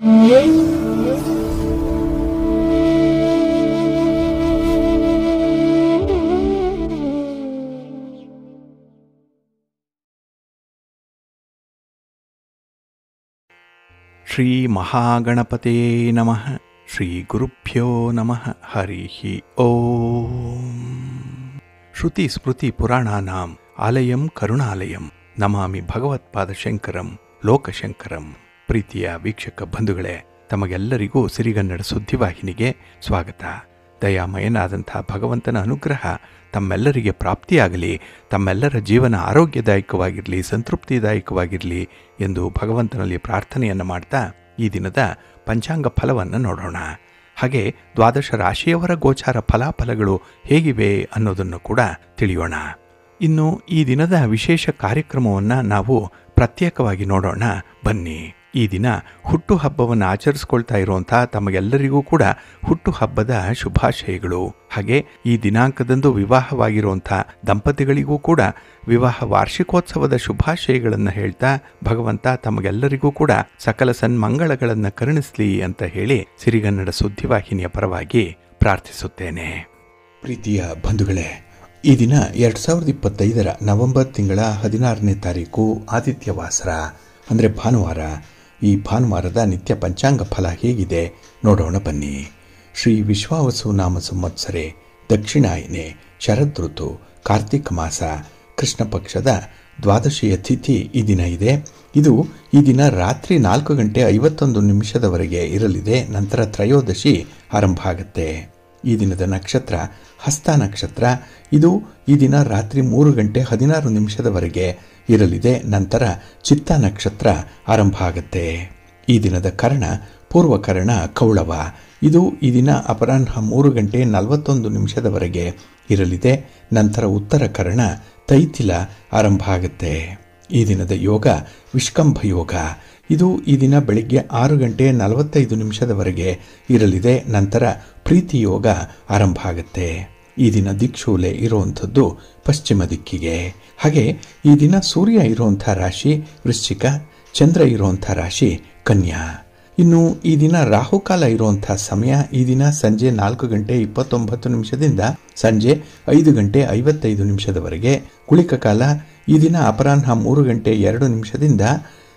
ಶ್ರೀ ಮಹಾಗಣಪತೇ ನಮಃ. ಶ್ರೀ ಗುರುಭ್ಯೋ ನಮಃ. ಹರಿ ಓಂ. ಶ್ರುತಿ ಸ್ಮೃತಿ ಪುರಾಣಾನಾಂ ಆಲಯಂ ಕರುಣಾಲಯಂ ನಮಾಮಿ ಭಗವತ್ಪಾದಶಂಕರಂ ಲೋಕಶಂಕರಂ. ಪ್ರೀತಿಯ ವೀಕ್ಷಕ ಬಂಧುಗಳೇ, ತಮಗೆಲ್ಲರಿಗೂ ಸಿರಿಗನ್ನಡ ಸುದ್ದಿವಾಹಿನಿಗೆ ಸ್ವಾಗತ. ದಯಾಮಯನಾದಂಥ ಭಗವಂತನ ಅನುಗ್ರಹ ತಮ್ಮೆಲ್ಲರಿಗೆ ಪ್ರಾಪ್ತಿಯಾಗಲಿ, ತಮ್ಮೆಲ್ಲರ ಜೀವನ ಆರೋಗ್ಯದಾಯಕವಾಗಿರಲಿ, ಸಂತೃಪ್ತಿದಾಯಕವಾಗಿರಲಿ ಎಂದು ಭಗವಂತನಲ್ಲಿ ಪ್ರಾರ್ಥನೆಯನ್ನು ಮಾಡ್ತಾ ಈ ದಿನದ ಪಂಚಾಂಗ ಫಲವನ್ನು ನೋಡೋಣ. ಹಾಗೆ ದ್ವಾದಶ ರಾಶಿಯವರ ಗೋಚಾರ ಫಲಾಫಲಗಳು ಹೇಗಿವೆ ಅನ್ನೋದನ್ನು ಕೂಡ ತಿಳಿಯೋಣ. ಇನ್ನು ಈ ದಿನದ ವಿಶೇಷ ಕಾರ್ಯಕ್ರಮವನ್ನು ನಾವು ಪ್ರತ್ಯೇಕವಾಗಿ ನೋಡೋಣ ಬನ್ನಿ. ಈ ದಿನ ಹುಟ್ಟುಹಬ್ಬವನ್ನು ಆಚರಿಸ್ಕೊಳ್ತಾ ಇರುವಂಥ ತಮಗೆಲ್ಲರಿಗೂ ಕೂಡ ಹುಟ್ಟುಹಬ್ಬದ ಶುಭಾಶಯಗಳು. ಹಾಗೆ ಈ ದಿನಾಂಕದಂದು ವಿವಾಹವಾಗಿರುವಂಥ ದಂಪತಿಗಳಿಗೂ ಕೂಡ ವಿವಾಹ ವಾರ್ಷಿಕೋತ್ಸವದ ಶುಭಾಶಯಗಳನ್ನು ಹೇಳ್ತಾ ಭಗವಂತ ತಮಗೆಲ್ಲರಿಗೂ ಕೂಡ ಸಕಲ ಸನ್ಮಂಗಳಗಳನ್ನು ಕರುಣಿಸಲಿ ಅಂತ ಹೇಳಿ ಸಿರಿಗನ್ನಡ ಸುದ್ದಿವಾಹಿನಿಯ ಪರವಾಗಿ ಪ್ರಾರ್ಥಿಸುತ್ತೇನೆ. ಪ್ರೀತಿಯ ಬಂಧುಗಳೇ, ಈ ದಿನ 2025 ನವೆಂಬರ್ ತಿಂಗಳ 16ನೇ ತಾರೀಕು ಆದಿತ್ಯವಾಸರ ಅಂದರೆ ಭಾನುವಾರ. ಈ ಭಾನುವಾರದ ನಿತ್ಯ ಪಂಚಾಂಗ ಫಲ ಹೇಗಿದೆ ನೋಡೋಣ ಬನ್ನಿ. ಶ್ರೀ ವಿಶ್ವಾವಸು ನಾಮ ಸಂವತ್ಸರೆ ದಕ್ಷಿಣಾಯನೆ ಶರದ್ ಋತು ಕಾರ್ತಿಕ ಮಾಸ ಕೃಷ್ಣ ಪಕ್ಷದ ದ್ವಾದಶಿಯ ತಿಥಿ ಈ ದಿನ ಇದೆ. ಇದು ಈ ದಿನ ರಾತ್ರಿ 4:51 ಇರಲಿದೆ. ನಂತರ ತ್ರಯೋದಶಿ ಆರಂಭ ಆಗುತ್ತೆ. ಈ ದಿನದ ನಕ್ಷತ್ರ ಹಸ್ತ ನಕ್ಷತ್ರ. ಇದು ಈ ದಿನ ರಾತ್ರಿ 3:16 ಇರಲಿದೆ. ನಂತರ ಚಿತ್ತ ನಕ್ಷತ್ರ ಆರಂಭ ಆಗುತ್ತೆ. ಈ ದಿನದ ಕರ್ಣ ಪೂರ್ವಕರ್ಣ ಕೌಳವ. ಇದು ಈ ದಿನ ಅಪರಾಹ್ನ 3:41 ಇರಲಿದೆ. ನಂತರ ಉತ್ತರ ಕರ್ಣ ತೈತಿಲ ಆರಂಭ ಆಗುತ್ತೆ. ಈ ದಿನದ ಯೋಗ ವಿಷ್ಕಂಭ ಯೋಗ. ಇದು ಈ ದಿನ ಬೆಳಿಗ್ಗೆ 6:45 ಇರಲಿದೆ. ನಂತರ ಪ್ರೀತಿ ಯೋಗ ಆರಂಭ ಆಗುತ್ತೆ. ಈ ದಿನ ದಿಕ್ಷೂಲೆ ಇರುವಂಥದ್ದು ಪಶ್ಚಿಮ ದಿಕ್ಕಿಗೆ. ಹಾಗೆ ಈ ದಿನ ಸೂರ್ಯ ಇರುವಂಥ ರಾಶಿ ವೃಶ್ಚಿಕ, ಚಂದ್ರ ಇರುವಂಥ ರಾಶಿ ಕನ್ಯಾ. ಇನ್ನು ಈ ದಿನ ರಾಹುಕಾಲ ಇರುವಂಥ ಸಮಯ ಈ ದಿನ ಸಂಜೆ 4:29 ಸಂಜೆ 5:55 ಗುಳಿಕ ಕಾಲ ಈ ದಿನ ಅಪರಾಹ್ನ 3:02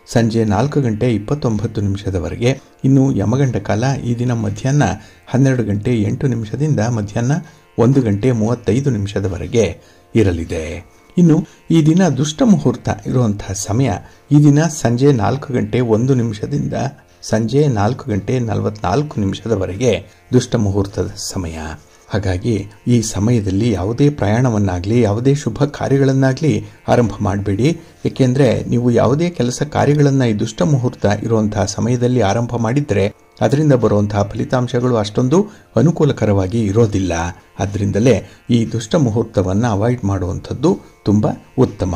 ಸಂಜೆ 4:29 ಇನ್ನು ಯಮಗಂಡ ಕಾಲ ಈ ದಿನ ಮಧ್ಯಾಹ್ನ 12:08 ಮಧ್ಯಾಹ್ನ 1:35 ಇರಲಿದೆ. ಇನ್ನು ಈ ದಿನ ದುಷ್ಟ ಮುಹೂರ್ತ ಇರುವಂತಹ ಸಮಯ ಈ ದಿನ ಸಂಜೆ 4:01 ಸಂಜೆ 4:44 ದುಷ್ಟ ಮುಹೂರ್ತದ ಸಮಯ. ಹಾಗಾಗಿ ಈ ಸಮಯದಲ್ಲಿ ಯಾವುದೇ ಪ್ರಯಾಣವನ್ನಾಗಲಿ ಯಾವುದೇ ಶುಭ ಕಾರ್ಯಗಳನ್ನಾಗಲಿ ಆರಂಭ ಮಾಡಬೇಡಿ. ಏಕೆಂದರೆ ನೀವು ಯಾವುದೇ ಕೆಲಸ ಕಾರ್ಯಗಳನ್ನು ಈ ದುಷ್ಟ ಮುಹೂರ್ತ ಇರುವಂತಹ ಸಮಯದಲ್ಲಿ ಆರಂಭ ಮಾಡಿದರೆ ಅದರಿಂದ ಬರುವಂತಹ ಫಲಿತಾಂಶಗಳು ಅಷ್ಟೊಂದು ಅನುಕೂಲಕರವಾಗಿ ಇರೋದಿಲ್ಲ. ಆದ್ದರಿಂದಲೇ ಈ ದುಷ್ಟ ಮುಹೂರ್ತವನ್ನು ಅವಾಯ್ಡ್ ಮಾಡುವಂಥದ್ದು ತುಂಬ ಉತ್ತಮ.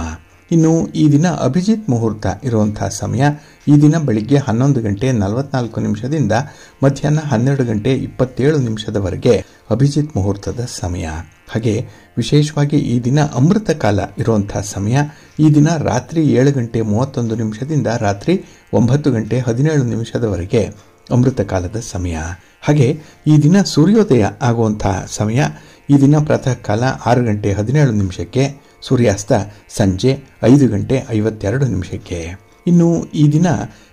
ಇನ್ನು ಈ ದಿನ ಅಭಿಜಿತ್ ಮುಹೂರ್ತ ಇರುವಂತಹ ಸಮಯ ಈ ದಿನ ಬೆಳಿಗ್ಗೆ 11:44 ಮಧ್ಯಾಹ್ನ 12:27 ಅಭಿಜಿತ್ ಮುಹೂರ್ತದ ಸಮಯ. ಹಾಗೆ ವಿಶೇಷವಾಗಿ ಈ ದಿನ ಅಮೃತ ಕಾಲ ಇರುವಂತಹ ಸಮಯ ಈ ದಿನ ರಾತ್ರಿ 7:31 ರಾತ್ರಿ 9:17 ಅಮೃತ ಕಾಲದ ಸಮಯ. ಹಾಗೆ ಈ ದಿನ ಸೂರ್ಯೋದಯ ಆಗುವಂತಹ ಸಮಯ ಈ ದಿನ ಪ್ರಾತಃ ಕಾಲ 6:17 ಸೂರ್ಯಾಸ್ತ ಸಂಜೆ 5:52. ಇನ್ನು ಈ ದಿನ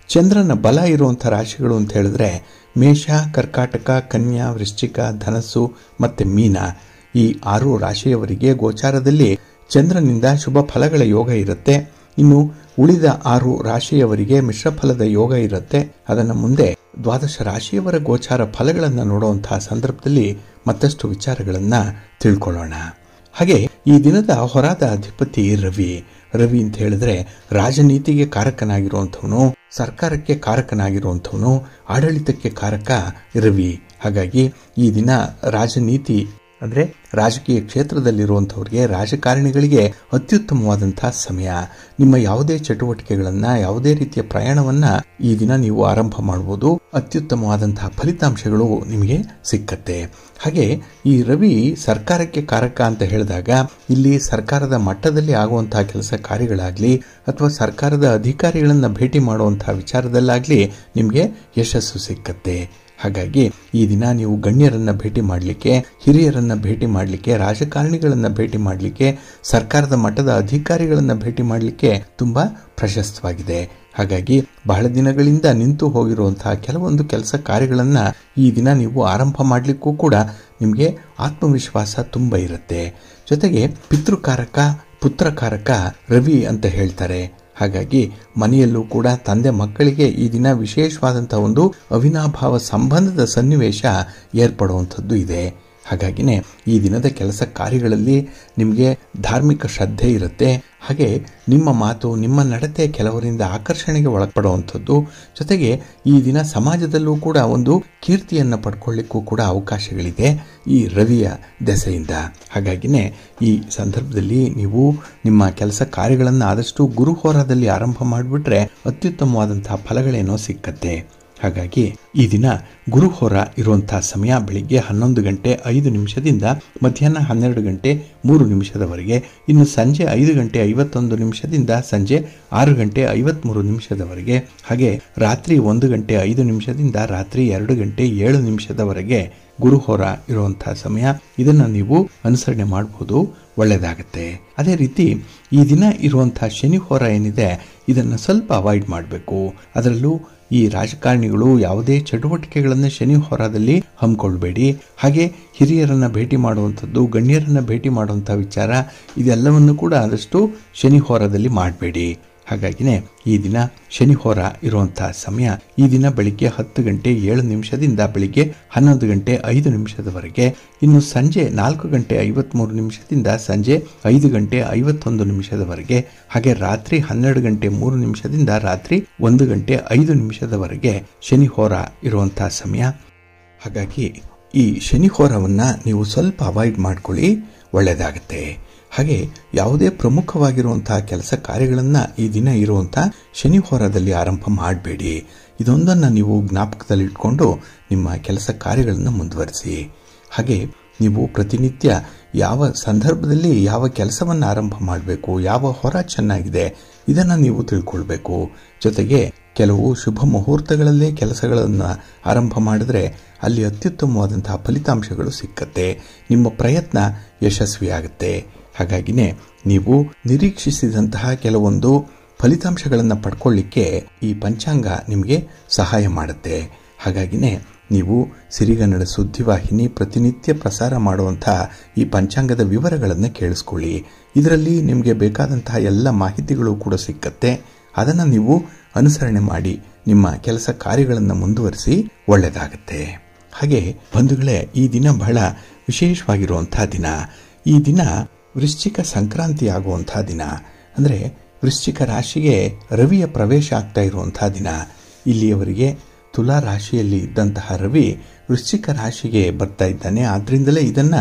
ಚಂದ್ರನ ಬಲ ಇರುವಂಥ ರಾಶಿಗಳು ಅಂತ ಹೇಳಿದ್ರೆ ಮೇಷ, ಕರ್ಕಾಟಕ, ಕನ್ಯಾ, ವೃಶ್ಚಿಕ, ಧನಸ್ಸು ಮತ್ತು ಮೀನ. ಈ 6 ರಾಶಿಯವರಿಗೆ ಗೋಚಾರದಲ್ಲಿ ಚಂದ್ರನಿಂದ ಶುಭ ಫಲಗಳ ಯೋಗ ಇರುತ್ತೆ. ಇನ್ನು ಉಳಿದ 6 ರಾಶಿಯವರಿಗೆ ಮಿಶ್ರ ಫಲದ ಯೋಗ ಇರುತ್ತೆ. ಅದನ್ನು ಮುಂದೆ ದ್ವಾದಶ ರಾಶಿಯವರ ಗೋಚಾರ ಫಲಗಳನ್ನು ನೋಡುವಂತಹ ಸಂದರ್ಭದಲ್ಲಿ ಮತ್ತಷ್ಟು ವಿಚಾರಗಳನ್ನು ತಿಳ್ಕೊಳ್ಳೋಣ. ಹಾಗೆ ಈ ದಿನದ ಹೊರಾದ ಅಧಿಪತಿ ರವಿ. ರವಿ ಅಂತ ಹೇಳಿದ್ರೆ ರಾಜನೀತಿಗೆ ಕಾರಕನಾಗಿರುವಂಥವನು, ಸರ್ಕಾರಕ್ಕೆ ಕಾರಕನಾಗಿರುವಂಥವನು, ಆಡಳಿತಕ್ಕೆ ಕಾರಕ ರವಿ. ಹಾಗಾಗಿ ಈ ದಿನ ರಾಜನೀತಿ ಅಂದರೆ ರಾಜಕೀಯ ಕ್ಷೇತ್ರದಲ್ಲಿರುವಂಥವ್ರಿಗೆ, ರಾಜಕಾರಣಿಗಳಿಗೆ ಅತ್ಯುತ್ತಮವಾದಂತಹ ಸಮಯ. ನಿಮ್ಮ ಯಾವುದೇ ಚಟುವಟಿಕೆಗಳನ್ನು, ಯಾವುದೇ ರೀತಿಯ ಪ್ರಯಾಣವನ್ನು ಈ ದಿನ ನೀವು ಆರಂಭ ಮಾಡಬಹುದು. ಅತ್ಯುತ್ತಮವಾದಂತಹ ಫಲಿತಾಂಶಗಳು ನಿಮಗೆ ಸಿಕ್ಕತ್ತೆ. ಹಾಗೆ ಈ ರವಿ ಸರ್ಕಾರಕ್ಕೆ ಕಾರಕ ಅಂತ ಹೇಳಿದಾಗ ಇಲ್ಲಿ ಸರ್ಕಾರದ ಮಟ್ಟದಲ್ಲಿ ಆಗುವಂತಹ ಕೆಲಸ ಕಾರ್ಯಗಳಾಗಲಿ ಅಥವಾ ಸರ್ಕಾರದ ಅಧಿಕಾರಿಗಳನ್ನು ಭೇಟಿ ಮಾಡುವಂತಹ ವಿಚಾರದಲ್ಲಾಗಲಿ ನಿಮಗೆ ಯಶಸ್ಸು ಸಿಕ್ಕತ್ತೆ. ಹಾಗಾಗಿ ಈ ದಿನ ನೀವು ಗಣ್ಯರನ್ನ ಭೇಟಿ ಮಾಡಲಿಕ್ಕೆ, ಹಿರಿಯರನ್ನ ಭೇಟಿ ಮಾಡಲಿಕ್ಕೆ, ರಾಜಕಾರಣಿಗಳನ್ನ ಭೇಟಿ ಮಾಡಲಿಕ್ಕೆ, ಸರ್ಕಾರದ ಮಟ್ಟದ ಅಧಿಕಾರಿಗಳನ್ನ ಭೇಟಿ ಮಾಡಲಿಕ್ಕೆ ತುಂಬಾ ಪ್ರಶಸ್ತವಾಗಿದೆ. ಹಾಗಾಗಿ ಬಹಳ ದಿನಗಳಿಂದ ನಿಂತು ಹೋಗಿರುವಂತಹ ಕೆಲವೊಂದು ಕೆಲಸ ಕಾರ್ಯಗಳನ್ನ ಈ ದಿನ ನೀವು ಆರಂಭ ಮಾಡಲಿಕ್ಕೂ ಕೂಡ ನಿಮಗೆ ಆತ್ಮವಿಶ್ವಾಸ ತುಂಬ ಇರುತ್ತೆ. ಜೊತೆಗೆ ಪಿತೃಕಾರಕ, ಪುತ್ರಕಾರಕ ರವಿ ಅಂತ ಹೇಳ್ತಾರೆ. ಹಾಗಾಗಿ ಮನೆಯಲ್ಲೂ ಕೂಡ ತಂದೆ ಮಕ್ಕಳಿಗೆ ಈ ದಿನ ವಿಶೇಷವಾದಂತಹ ಒಂದು ಅವಿನಾಭಾವ ಸಂಬಂಧದ ಸನ್ನಿವೇಶ ಏರ್ಪಡುವಂಥದ್ದು ಇದೆ. ಹಾಗಾಗಿನೇ ಈ ದಿನದ ಕೆಲಸ ಕಾರ್ಯಗಳಲ್ಲಿ ನಿಮಗೆ ಧಾರ್ಮಿಕ ಶ್ರದ್ಧೆ ಇರುತ್ತೆ. ಹಾಗೆ ನಿಮ್ಮ ಮಾತು, ನಿಮ್ಮ ನಡತೆ ಕೆಲವರಿಂದ ಆಕರ್ಷಣೆಗೆ ಒಳಪಡುವಂಥದ್ದು. ಜೊತೆಗೆ ಈ ದಿನ ಸಮಾಜದಲ್ಲೂ ಕೂಡ ಒಂದು ಕೀರ್ತಿಯನ್ನು ಪಡ್ಕೊಳ್ಳಿಕ್ಕೂ ಕೂಡ ಅವಕಾಶಗಳಿದೆ ಈ ರವಿಯ ದೆಸೆಯಿಂದ. ಹಾಗಾಗಿನೇ ಈ ಸಂದರ್ಭದಲ್ಲಿ ನೀವು ನಿಮ್ಮ ಕೆಲಸ ಕಾರ್ಯಗಳನ್ನು ಆದಷ್ಟು ಗುರುಹೋರಾದಲ್ಲಿ ಆರಂಭ ಮಾಡಿಬಿಟ್ರೆ ಅತ್ಯುತ್ತಮವಾದಂತಹ ಫಲಗಳೇನೋ ಸಿಕ್ಕತ್ತೆ. ಹಾಗಾಗಿ ಈ ದಿನ ಗುರುಹೋರ ಇರುವಂತಹ ಸಮಯ ಬೆಳಿಗ್ಗೆ 11 ಗಂಟೆ 5 ನಿಮಿಷದಿಂದ ಮಧ್ಯಾಹ್ನ 12 ಗಂಟೆ 3 ನಿಮಿಷದವರೆಗೆ. ಇನ್ನು ಸಂಜೆ 5 ಗಂಟೆ 51 ನಿಮಿಷದಿಂದ ಸಂಜೆ 6 ಗಂಟೆ 53 ನಿಮಿಷದವರೆಗೆ. ಹಾಗೆ ರಾತ್ರಿ 1 ಗಂಟೆ 5 ನಿಮಿಷದಿಂದ ರಾತ್ರಿ 2 ಗಂಟೆ 7 ನಿಮಿಷದವರೆಗೆ ಗುರುಹೋರ ಇರುವಂತಹ ಸಮಯ. ಇದನ್ನು ನೀವು ಅನುಸರಣೆ ಮಾಡಬಹುದು, ಒಳ್ಳೆಯದಾಗತ್ತೆ. ಅದೇ ರೀತಿ ಈ ದಿನ ಇರುವಂತಹ ಶನಿ ಹೋರ ಏನಿದೆ ಇದನ್ನು ಸ್ವಲ್ಪ ಅವಾಯ್ಡ್ ಮಾಡಬೇಕು. ಅದರಲ್ಲೂ ಈ ರಾಜಕಾರಣಿಗಳು ಯಾವುದೇ ಚಟುವಟಿಕೆಗಳನ್ನು ಶನಿ ಹೋರಾದಲ್ಲಿ ಹಮ್ಮಿಕೊಳ್ಬೇಡಿ. ಹಾಗೆ ಹಿರಿಯರನ್ನ ಭೇಟಿ ಮಾಡುವಂಥದ್ದು, ಗಣ್ಯರನ್ನ ಭೇಟಿ ಮಾಡುವಂಥ ವಿಚಾರ ಇದೆಲ್ಲವನ್ನು ಕೂಡ ಆದಷ್ಟು ಶನಿ ಹೋರಾದಲ್ಲಿ ಮಾಡಬೇಡಿ. ಹಾಗಾಗಿನೇ ಈ ದಿನ ಶನಿ ಹೋರ ಇರುವಂತಹ ಸಮಯ ಈ ದಿನ ಬೆಳಿಗ್ಗೆ 10 ಗಂಟೆ 7 ನಿಮಿಷದಿಂದ ಬೆಳಿಗ್ಗೆ 11 ಗಂಟೆ 5 ನಿಮಿಷದವರೆಗೆ. ಇನ್ನು ಸಂಜೆ 4 ಗಂಟೆ 53 ನಿಮಿಷದಿಂದ ಸಂಜೆ 5 ಗಂಟೆ 51 ನಿಮಿಷದವರೆಗೆ. ಹಾಗೆ ರಾತ್ರಿ 12 ಗಂಟೆ 3 ನಿಮಿಷದಿಂದ ರಾತ್ರಿ 1 ಗಂಟೆ 5 ನಿಮಿಷದವರೆಗೆ ಶನಿ ಹೋರ ಇರುವಂತಹ ಸಮಯ. ಹಾಗಾಗಿ ಈ ಶನಿ ಹೋರವನ್ನ ನೀವು ಸ್ವಲ್ಪ ಅವಾಯ್ಡ್ ಮಾಡ್ಕೊಳ್ಳಿ, ಒಳ್ಳೆಯದಾಗತ್ತೆ. ಹಾಗೆ ಯಾವುದೇ ಪ್ರಮುಖವಾಗಿರುವಂತಹ ಕೆಲಸ ಕಾರ್ಯಗಳನ್ನು ಈ ದಿನ ಇರುವಂತಹ ಶನಿ ಹೋರಾದಲ್ಲಿ ಆರಂಭ ಮಾಡಬೇಡಿ. ಇದೊಂದನ್ನು ನೀವು ಜ್ಞಾಪಕದಲ್ಲಿಟ್ಕೊಂಡು ನಿಮ್ಮ ಕೆಲಸ ಕಾರ್ಯಗಳನ್ನು ಮುಂದುವರಿಸಿ. ಹಾಗೆ ನೀವು ಪ್ರತಿನಿತ್ಯ ಯಾವ ಸಂದರ್ಭದಲ್ಲಿ ಯಾವ ಕೆಲಸವನ್ನು ಆರಂಭ ಮಾಡಬೇಕು, ಯಾವ ಹೊರ ಚೆನ್ನಾಗಿದೆ ಇದನ್ನು ನೀವು ತಿಳ್ಕೊಳ್ಬೇಕು. ಜೊತೆಗೆ ಕೆಲವು ಶುಭ ಮುಹೂರ್ತಗಳಲ್ಲೇ ಕೆಲಸಗಳನ್ನು ಆರಂಭ ಮಾಡಿದ್ರೆ ಅಲ್ಲಿ ಅತ್ಯುತ್ತಮವಾದಂತಹ ಫಲಿತಾಂಶಗಳು ಸಿಕ್ಕತ್ತೆ. ನಿಮ್ಮ ಪ್ರಯತ್ನ ಯಶಸ್ವಿಯಾಗುತ್ತೆ. ಹಾಗಾಗಿನೇ ನೀವು ನಿರೀಕ್ಷಿಸಿದಂತಹ ಕೆಲವೊಂದು ಫಲಿತಾಂಶಗಳನ್ನು ಪಡ್ಕೊಳ್ಳಿಕ್ಕೆ ಈ ಪಂಚಾಂಗ ನಿಮಗೆ ಸಹಾಯ ಮಾಡುತ್ತೆ. ಹಾಗಾಗಿನೇ ನೀವು ಸಿರಿಗನ್ನಡ ಸುದ್ದಿವಾಹಿನಿ ಪ್ರತಿನಿತ್ಯ ಪ್ರಸಾರ ಮಾಡುವಂತಹ ಈ ಪಂಚಾಂಗದ ವಿವರಗಳನ್ನು ಕೇಳಿಸ್ಕೊಳ್ಳಿ. ಇದರಲ್ಲಿ ನಿಮಗೆ ಬೇಕಾದಂತಹ ಎಲ್ಲ ಮಾಹಿತಿಗಳು ಕೂಡ ಸಿಕ್ಕತ್ತೆ. ಅದನ್ನು ನೀವು ಅನುಸರಣೆ ಮಾಡಿ ನಿಮ್ಮ ಕೆಲಸ ಕಾರ್ಯಗಳನ್ನು ಮುಂದುವರಿಸಿ, ಒಳ್ಳೆಯದಾಗುತ್ತೆ. ಹಾಗೆ ಬಂಧುಗಳೇ, ಈ ದಿನ ಬಹಳ ವಿಶೇಷವಾಗಿರುವಂತಹ ದಿನ. ಈ ದಿನ ವೃಶ್ಚಿಕ ಸಂಕ್ರಾಂತಿ ಆಗುವಂತಹ ದಿನ. ಅಂದರೆ ವೃಶ್ಚಿಕ ರಾಶಿಗೆ ರವಿಯ ಪ್ರವೇಶ ಆಗ್ತಾ ಇರುವಂತಹ ದಿನ. ಇಲ್ಲಿಯವರೆಗೆ ತುಲಾ ರಾಶಿಯಲ್ಲಿ ಇದ್ದಂತಹ ರವಿ ವೃಶ್ಚಿಕ ರಾಶಿಗೆ ಬರ್ತಾ ಇದ್ದಾನೆ. ಆದ್ರಿಂದಲೇ ಇದನ್ನ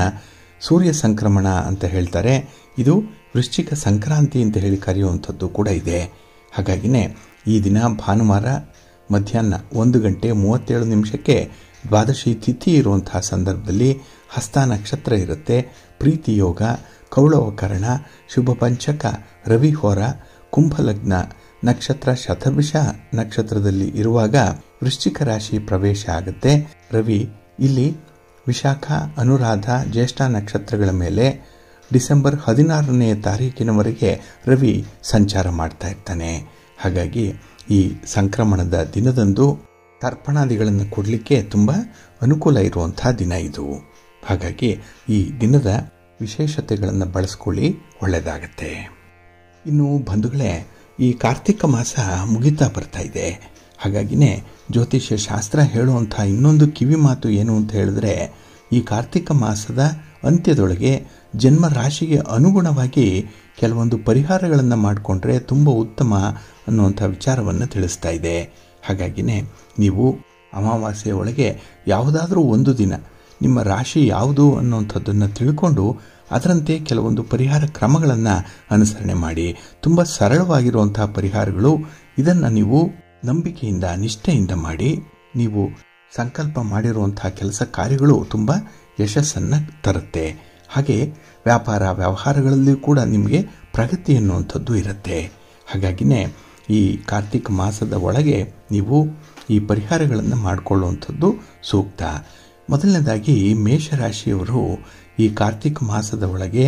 ಸೂರ್ಯ ಸಂಕ್ರಮಣ ಅಂತ ಹೇಳ್ತಾರೆ. ಇದು ವೃಶ್ಚಿಕ ಸಂಕ್ರಾಂತಿ ಅಂತ ಹೇಳಿ ಕರೆಯುವಂಥದ್ದು ಕೂಡ ಇದೆ. ಹಾಗಾಗಿನೇ ಈ ದಿನ ಭಾನುವಾರ ಮಧ್ಯಾಹ್ನ 1 ಗಂಟೆ 37 ನಿಮಿಷಕ್ಕೆ ದ್ವಾದಶಿ ತಿಥಿ ಇರುವಂತಹ ಸಂದರ್ಭದಲ್ಲಿ ಹಸ್ತ ನಕ್ಷತ್ರ ಇರುತ್ತೆ. ಪ್ರೀತಿ ಯೋಗ, ಕೌಳವಕರಣ, ಶುಭ ಪಂಚಕ, ರವಿ ಹೋರ, ಕುಂಭಲಗ್ನ ನಕ್ಷತ್ರ ಶತಭಿಷ ನಕ್ಷತ್ರದಲ್ಲಿ ಇರುವಾಗ ವೃಶ್ಚಿಕ ರಾಶಿ ಪ್ರವೇಶ ಆಗುತ್ತೆ. ರವಿ ಇಲ್ಲಿ ವಿಶಾಖ, ಅನುರಾಧ, ಜ್ಯೇಷ್ಠ ನಕ್ಷತ್ರಗಳ ಮೇಲೆ ಡಿಸೆಂಬರ್ 16ನೇ ತಾರೀಕಿನವರೆಗೆ ರವಿ ಸಂಚಾರ ಮಾಡ್ತಾ ಇರ್ತಾನೆ. ಹಾಗಾಗಿ ಈ ಸಂಕ್ರಮಣದ ದಿನದಂದು ತರ್ಪಣಾದಿಗಳನ್ನು ಕೊಡಲಿಕ್ಕೆ ತುಂಬ ಅನುಕೂಲ ಇರುವಂತಹ ದಿನ ಇದು. ಹಾಗಾಗಿ ಈ ದಿನದ ವಿಶೇಷತೆಗಳನ್ನು ಬಳಸ್ಕೊಳ್ಳಿ, ಒಳ್ಳೆಯದಾಗತ್ತೆ. ಇನ್ನು ಬಂಧುಗಳೇ, ಈ ಕಾರ್ತಿಕ ಮಾಸ ಮುಗಿತಾ ಬರ್ತಾ ಇದೆ. ಹಾಗಾಗಿನೇ ಜ್ಯೋತಿಷ್ಯ ಶಾಸ್ತ್ರ ಹೇಳುವಂಥ ಇನ್ನೊಂದು ಕಿವಿ ಮಾತು ಏನು ಅಂತ ಹೇಳಿದ್ರೆ, ಈ ಕಾರ್ತಿಕ ಮಾಸದ ಅಂತ್ಯದೊಳಗೆ ಜನ್ಮ ರಾಶಿಗೆ ಅನುಗುಣವಾಗಿ ಕೆಲವೊಂದು ಪರಿಹಾರಗಳನ್ನು ಮಾಡಿಕೊಂಡ್ರೆ ತುಂಬ ಉತ್ತಮ ಅನ್ನುವಂಥ ವಿಚಾರವನ್ನು ತಿಳಿಸ್ತಾ ಇದೆ. ಹಾಗಾಗಿನೇ ನೀವು ಅಮಾವಾಸ್ಯೆ ಒಳಗೆ ಯಾವುದಾದ್ರೂ ಒಂದು ದಿನ ನಿಮ್ಮ ರಾಶಿ ಯಾವುದು ಅನ್ನುವಂಥದ್ದನ್ನು ತಿಳ್ಕೊಂಡು ಅದರಂತೆ ಕೆಲವೊಂದು ಪರಿಹಾರ ಕ್ರಮಗಳನ್ನು ಅನುಸರಣೆ ಮಾಡಿ. ತುಂಬ ಸರಳವಾಗಿರುವಂತಹ ಪರಿಹಾರಗಳು. ಇದನ್ನು ನೀವು ನಂಬಿಕೆಯಿಂದ ನಿಷ್ಠೆಯಿಂದ ಮಾಡಿ ನೀವು ಸಂಕಲ್ಪ ಮಾಡಿರುವಂತಹ ಕೆಲಸ ಕಾರ್ಯಗಳು ತುಂಬ ಯಶಸ್ಸನ್ನು ತರುತ್ತೆ. ಹಾಗೆ ವ್ಯಾಪಾರ ವ್ಯವಹಾರಗಳಲ್ಲಿ ಕೂಡ ನಿಮಗೆ ಪ್ರಗತಿ ಅನ್ನುವಂಥದ್ದು ಇರುತ್ತೆ. ಹಾಗಾಗಿನೇ ಈ ಕಾರ್ತಿಕ ಮಾಸದ ಒಳಗೆ ನೀವು ಈ ಪರಿಹಾರಗಳನ್ನು ಮಾಡಿಕೊಳ್ಳುವಂಥದ್ದು ಸೂಕ್ತ. ಮೊದಲನೇದಾಗಿ ಮೇಷರಾಶಿಯವರು ಈ ಕಾರ್ತಿಕ ಮಾಸದ ಒಳಗೆ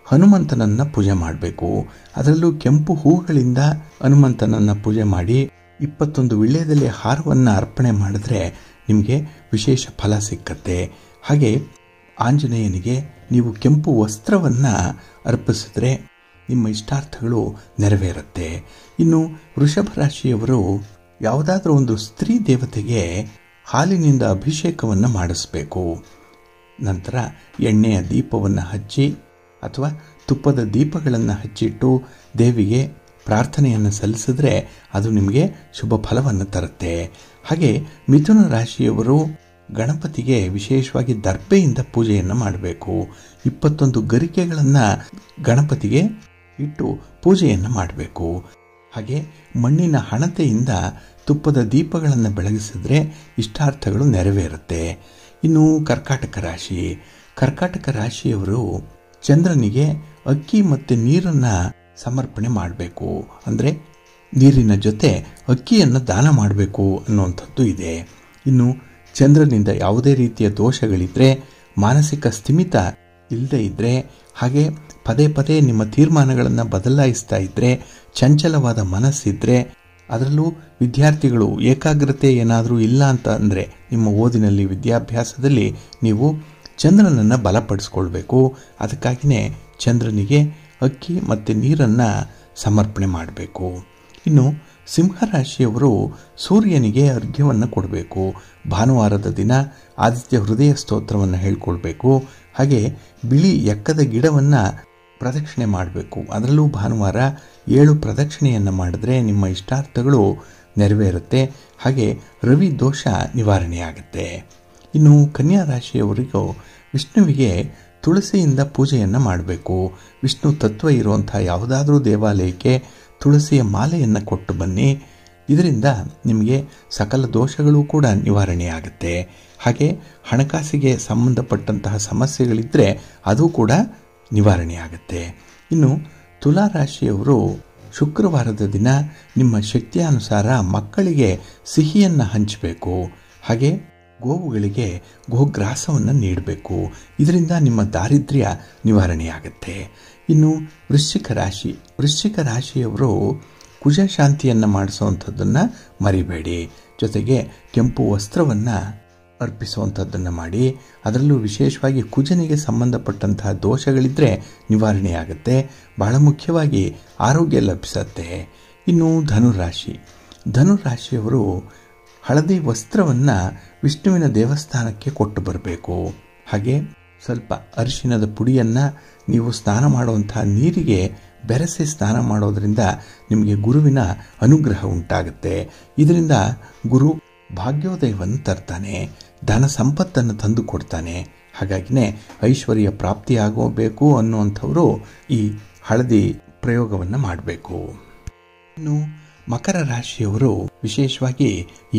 ಹನುಮಂತನನ್ನು ಪೂಜೆ ಮಾಡಬೇಕು. ಅದರಲ್ಲೂ ಕೆಂಪು ಹೂಗಳಿಂದ ಹನುಮಂತನನ್ನು ಪೂಜೆ ಮಾಡಿ 21 ವೀಳ್ಯದೆಲೆ ಹಾರವನ್ನು ಅರ್ಪಣೆ ಮಾಡಿದ್ರೆ ನಿಮಗೆ ವಿಶೇಷ ಫಲ ಸಿಕ್ಕತ್ತೆ. ಹಾಗೆ ಆಂಜನೇಯನಿಗೆ ನೀವು ಕೆಂಪು ವಸ್ತ್ರವನ್ನು ಅರ್ಪಿಸಿದ್ರೆ ನಿಮ್ಮ ಇಷ್ಟಾರ್ಥಗಳು ನೆರವೇರುತ್ತೆ. ಇನ್ನು ವೃಷಭ ರಾಶಿಯವರು ಯಾವುದಾದ್ರೂ ಒಂದು ಸ್ತ್ರೀ ದೇವತೆಗೆ ಹಾಲಿನಿಂದ ಅಭಿಷೇಕವನ್ನು ಮಾಡಿಸಬೇಕು. ನಂತರ ಎಣ್ಣೆಯ ದೀಪವನ್ನು ಹಚ್ಚಿ ಅಥವಾ ತುಪ್ಪದ ದೀಪಗಳನ್ನು ಹಚ್ಚಿಟ್ಟು ದೇವಿಗೆ ಪ್ರಾರ್ಥನೆಯನ್ನು ಸಲ್ಲಿಸಿದ್ರೆ ಅದು ನಿಮಗೆ ಶುಭ ಫಲವನ್ನು ತರುತ್ತೆ. ಹಾಗೆ ಮಿಥುನ ರಾಶಿಯವರು ಗಣಪತಿಗೆ ವಿಶೇಷವಾಗಿ ದರ್ಬೆಯಿಂದ ಪೂಜೆಯನ್ನು ಮಾಡಬೇಕು. 21 ಗರಿಕೆಗಳನ್ನು ಗಣಪತಿಗೆ ಇಟ್ಟು ಪೂಜೆಯನ್ನು ಮಾಡಬೇಕು. ಹಾಗೆ ಮಣ್ಣಿನ ಹಣತೆಯಿಂದ ತುಪ್ಪದ ದೀಪಗಳನ್ನು ಬೆಳಗಿಸಿದ್ರೆ ಇಷ್ಟಾರ್ಥಗಳು ನೆರವೇರುತ್ತೆ. ಇನ್ನು ಕರ್ಕಾಟಕ ರಾಶಿಯವರು ಚಂದ್ರನಿಗೆ ಅಕ್ಕಿ ಮತ್ತು ನೀರನ್ನು ಸಮರ್ಪಣೆ ಮಾಡಬೇಕು. ಅಂದರೆ ನೀರಿನ ಜೊತೆ ಅಕ್ಕಿಯನ್ನು ದಾನ ಮಾಡಬೇಕು ಅನ್ನುವಂಥದ್ದು ಇದೆ. ಇನ್ನು ಚಂದ್ರನಿಂದ ಯಾವುದೇ ರೀತಿಯ ದೋಷಗಳಿದ್ರೆ, ಮಾನಸಿಕ ಸ್ಥಿಮಿತ ಇಲ್ಲದೆ ಇದ್ದರೆ, ಹಾಗೆ ಪದೇ ಪದೇ ನಿಮ್ಮ ತೀರ್ಮಾನಗಳನ್ನು ಬದಲಾಯಿಸ್ತಾ ಇದ್ದರೆ, ಚಂಚಲವಾದ ಮನಸ್ಸಿದ್ರೆ, ಅದರಲ್ಲೂ ವಿದ್ಯಾರ್ಥಿಗಳು ಏಕಾಗ್ರತೆ ಏನಾದರೂ ಇಲ್ಲ ಅಂತ ಅಂದರೆ ನಿಮ್ಮ ಓದಿನಲ್ಲಿ ವಿದ್ಯಾಭ್ಯಾಸದಲ್ಲಿ ನೀವು ಚಂದ್ರನನ್ನು ಬಲಪಡಿಸ್ಕೊಳ್ಬೇಕು. ಅದಕ್ಕಾಗಿಯೇ ಚಂದ್ರನಿಗೆ ಅಕ್ಕಿ ಮತ್ತು ನೀರನ್ನು ಸಮರ್ಪಣೆ ಮಾಡಬೇಕು. ಇನ್ನು ಸಿಂಹರಾಶಿಯವರು ಸೂರ್ಯನಿಗೆ ಅರ್ಘ್ಯವನ್ನು ಕೊಡಬೇಕು. ಭಾನುವಾರದ ದಿನ ಆದಿತ್ಯ ಹೃದಯ ಸ್ತೋತ್ರವನ್ನು ಹೇಳ್ಕೊಳ್ಬೇಕು. ಹಾಗೆ ಬಿಳಿ ಎಕ್ಕದ ಗಿಡವನ್ನು ಪ್ರದಕ್ಷಿಣೆ ಮಾಡಬೇಕು. ಅದರಲ್ಲೂ ಭಾನುವಾರ 7 ಪ್ರದಕ್ಷಿಣೆಯನ್ನು ಮಾಡಿದ್ರೆ ನಿಮ್ಮ ಇಷ್ಟಾರ್ಥಗಳು ನೆರವೇರುತ್ತೆ. ಹಾಗೆ ರವಿ ದೋಷ ನಿವಾರಣೆಯಾಗುತ್ತೆ. ಇನ್ನು ಕನ್ಯಾ ರಾಶಿಯವರಿಗೂ ವಿಷ್ಣುವಿಗೆ ತುಳಸಿಯಿಂದ ಪೂಜೆಯನ್ನು ಮಾಡಬೇಕು. ವಿಷ್ಣು ತತ್ವ ಇರುವಂಥ ಯಾವುದಾದ್ರೂ ದೇವಾಲಯಕ್ಕೆ ತುಳಸಿಯ ಮಾಲೆಯನ್ನು ಕೊಟ್ಟು ಬನ್ನಿ. ಇದರಿಂದ ನಿಮಗೆ ಸಕಲ ದೋಷಗಳು ಕೂಡ ನಿವಾರಣೆಯಾಗುತ್ತೆ. ಹಾಗೆ ಹಣಕಾಸಿಗೆ ಸಂಬಂಧಪಟ್ಟಂತಹ ಸಮಸ್ಯೆಗಳಿದ್ದರೆ ಅದು ಕೂಡ ನಿವಾರಣೆಯಾಗುತ್ತೆ. ಇನ್ನು ತುಲಾರಾಶಿಯವರು ಶುಕ್ರವಾರದ ದಿನ ನಿಮ್ಮ ಶಕ್ತಿಯಾನುಸಾರ ಮಕ್ಕಳಿಗೆ ಸಿಹಿಯನ್ನು ಹಂಚಬೇಕು. ಹಾಗೆ ಗೋವುಗಳಿಗೆ ಗೋಗ್ರಾಸವನ್ನು ನೀಡಬೇಕು. ಇದರಿಂದ ನಿಮ್ಮ ದಾರಿದ್ರ್ಯ ನಿವಾರಣೆಯಾಗುತ್ತೆ. ಇನ್ನು ವೃಶ್ಚಿಕ ರಾಶಿಯವರು ಕುಜ ಶಾಂತಿಯನ್ನು ಮಾಡಿಸುವಂಥದ್ದನ್ನು ಮರಿಬೇಡಿ. ಜೊತೆಗೆ ಕೆಂಪು ವಸ್ತ್ರವನ್ನು ಅರ್ಪಿಸುವಂಥದ್ದನ್ನು ಮಾಡಿ. ಅದರಲ್ಲೂ ವಿಶೇಷವಾಗಿ ಕುಜನಿಗೆ ಸಂಬಂಧಪಟ್ಟಂತಹ ದೋಷಗಳಿದ್ದರೆ ನಿವಾರಣೆಯಾಗುತ್ತೆ. ಬಹಳ ಮುಖ್ಯವಾಗಿ ಆರೋಗ್ಯ ಲಭಿಸುತ್ತೆ. ಇನ್ನು ಧನುರಾಶಿಯವರು ಹಳದಿ ವಸ್ತ್ರವನ್ನು ವಿಷ್ಣುವಿನ ದೇವಸ್ಥಾನಕ್ಕೆ ಕೊಟ್ಟು ಬರಬೇಕು. ಹಾಗೆ ಸ್ವಲ್ಪ ಅರಿಶಿನದ ಪುಡಿಯನ್ನು ನೀವು ಸ್ನಾನ ಮಾಡುವಂತಹ ನೀರಿಗೆ ಬೆರೆಸಿ ಸ್ನಾನ ಮಾಡೋದರಿಂದ ನಿಮಗೆ ಗುರುವಿನ ಅನುಗ್ರಹ ಉಂಟಾಗುತ್ತೆ. ಇದರಿಂದ ಗುರು ಭಾಗ್ಯೋದಯವನ್ನು ತರ್ತಾನೆ, ಧನ ಸಂಪತ್ತನ್ನು ತಂದು ಕೊಡ್ತಾನೆ. ಹಾಗಾಗಿನೇ ಐಶ್ವರ್ಯ ಪ್ರಾಪ್ತಿಯಾಗಬೇಕು ಅನ್ನುವಂಥವರು ಈ ಹಳದಿ ಪ್ರಯೋಗವನ್ನು ಮಾಡಬೇಕು. ಇನ್ನು ಮಕರ ರಾಶಿಯವರು ವಿಶೇಷವಾಗಿ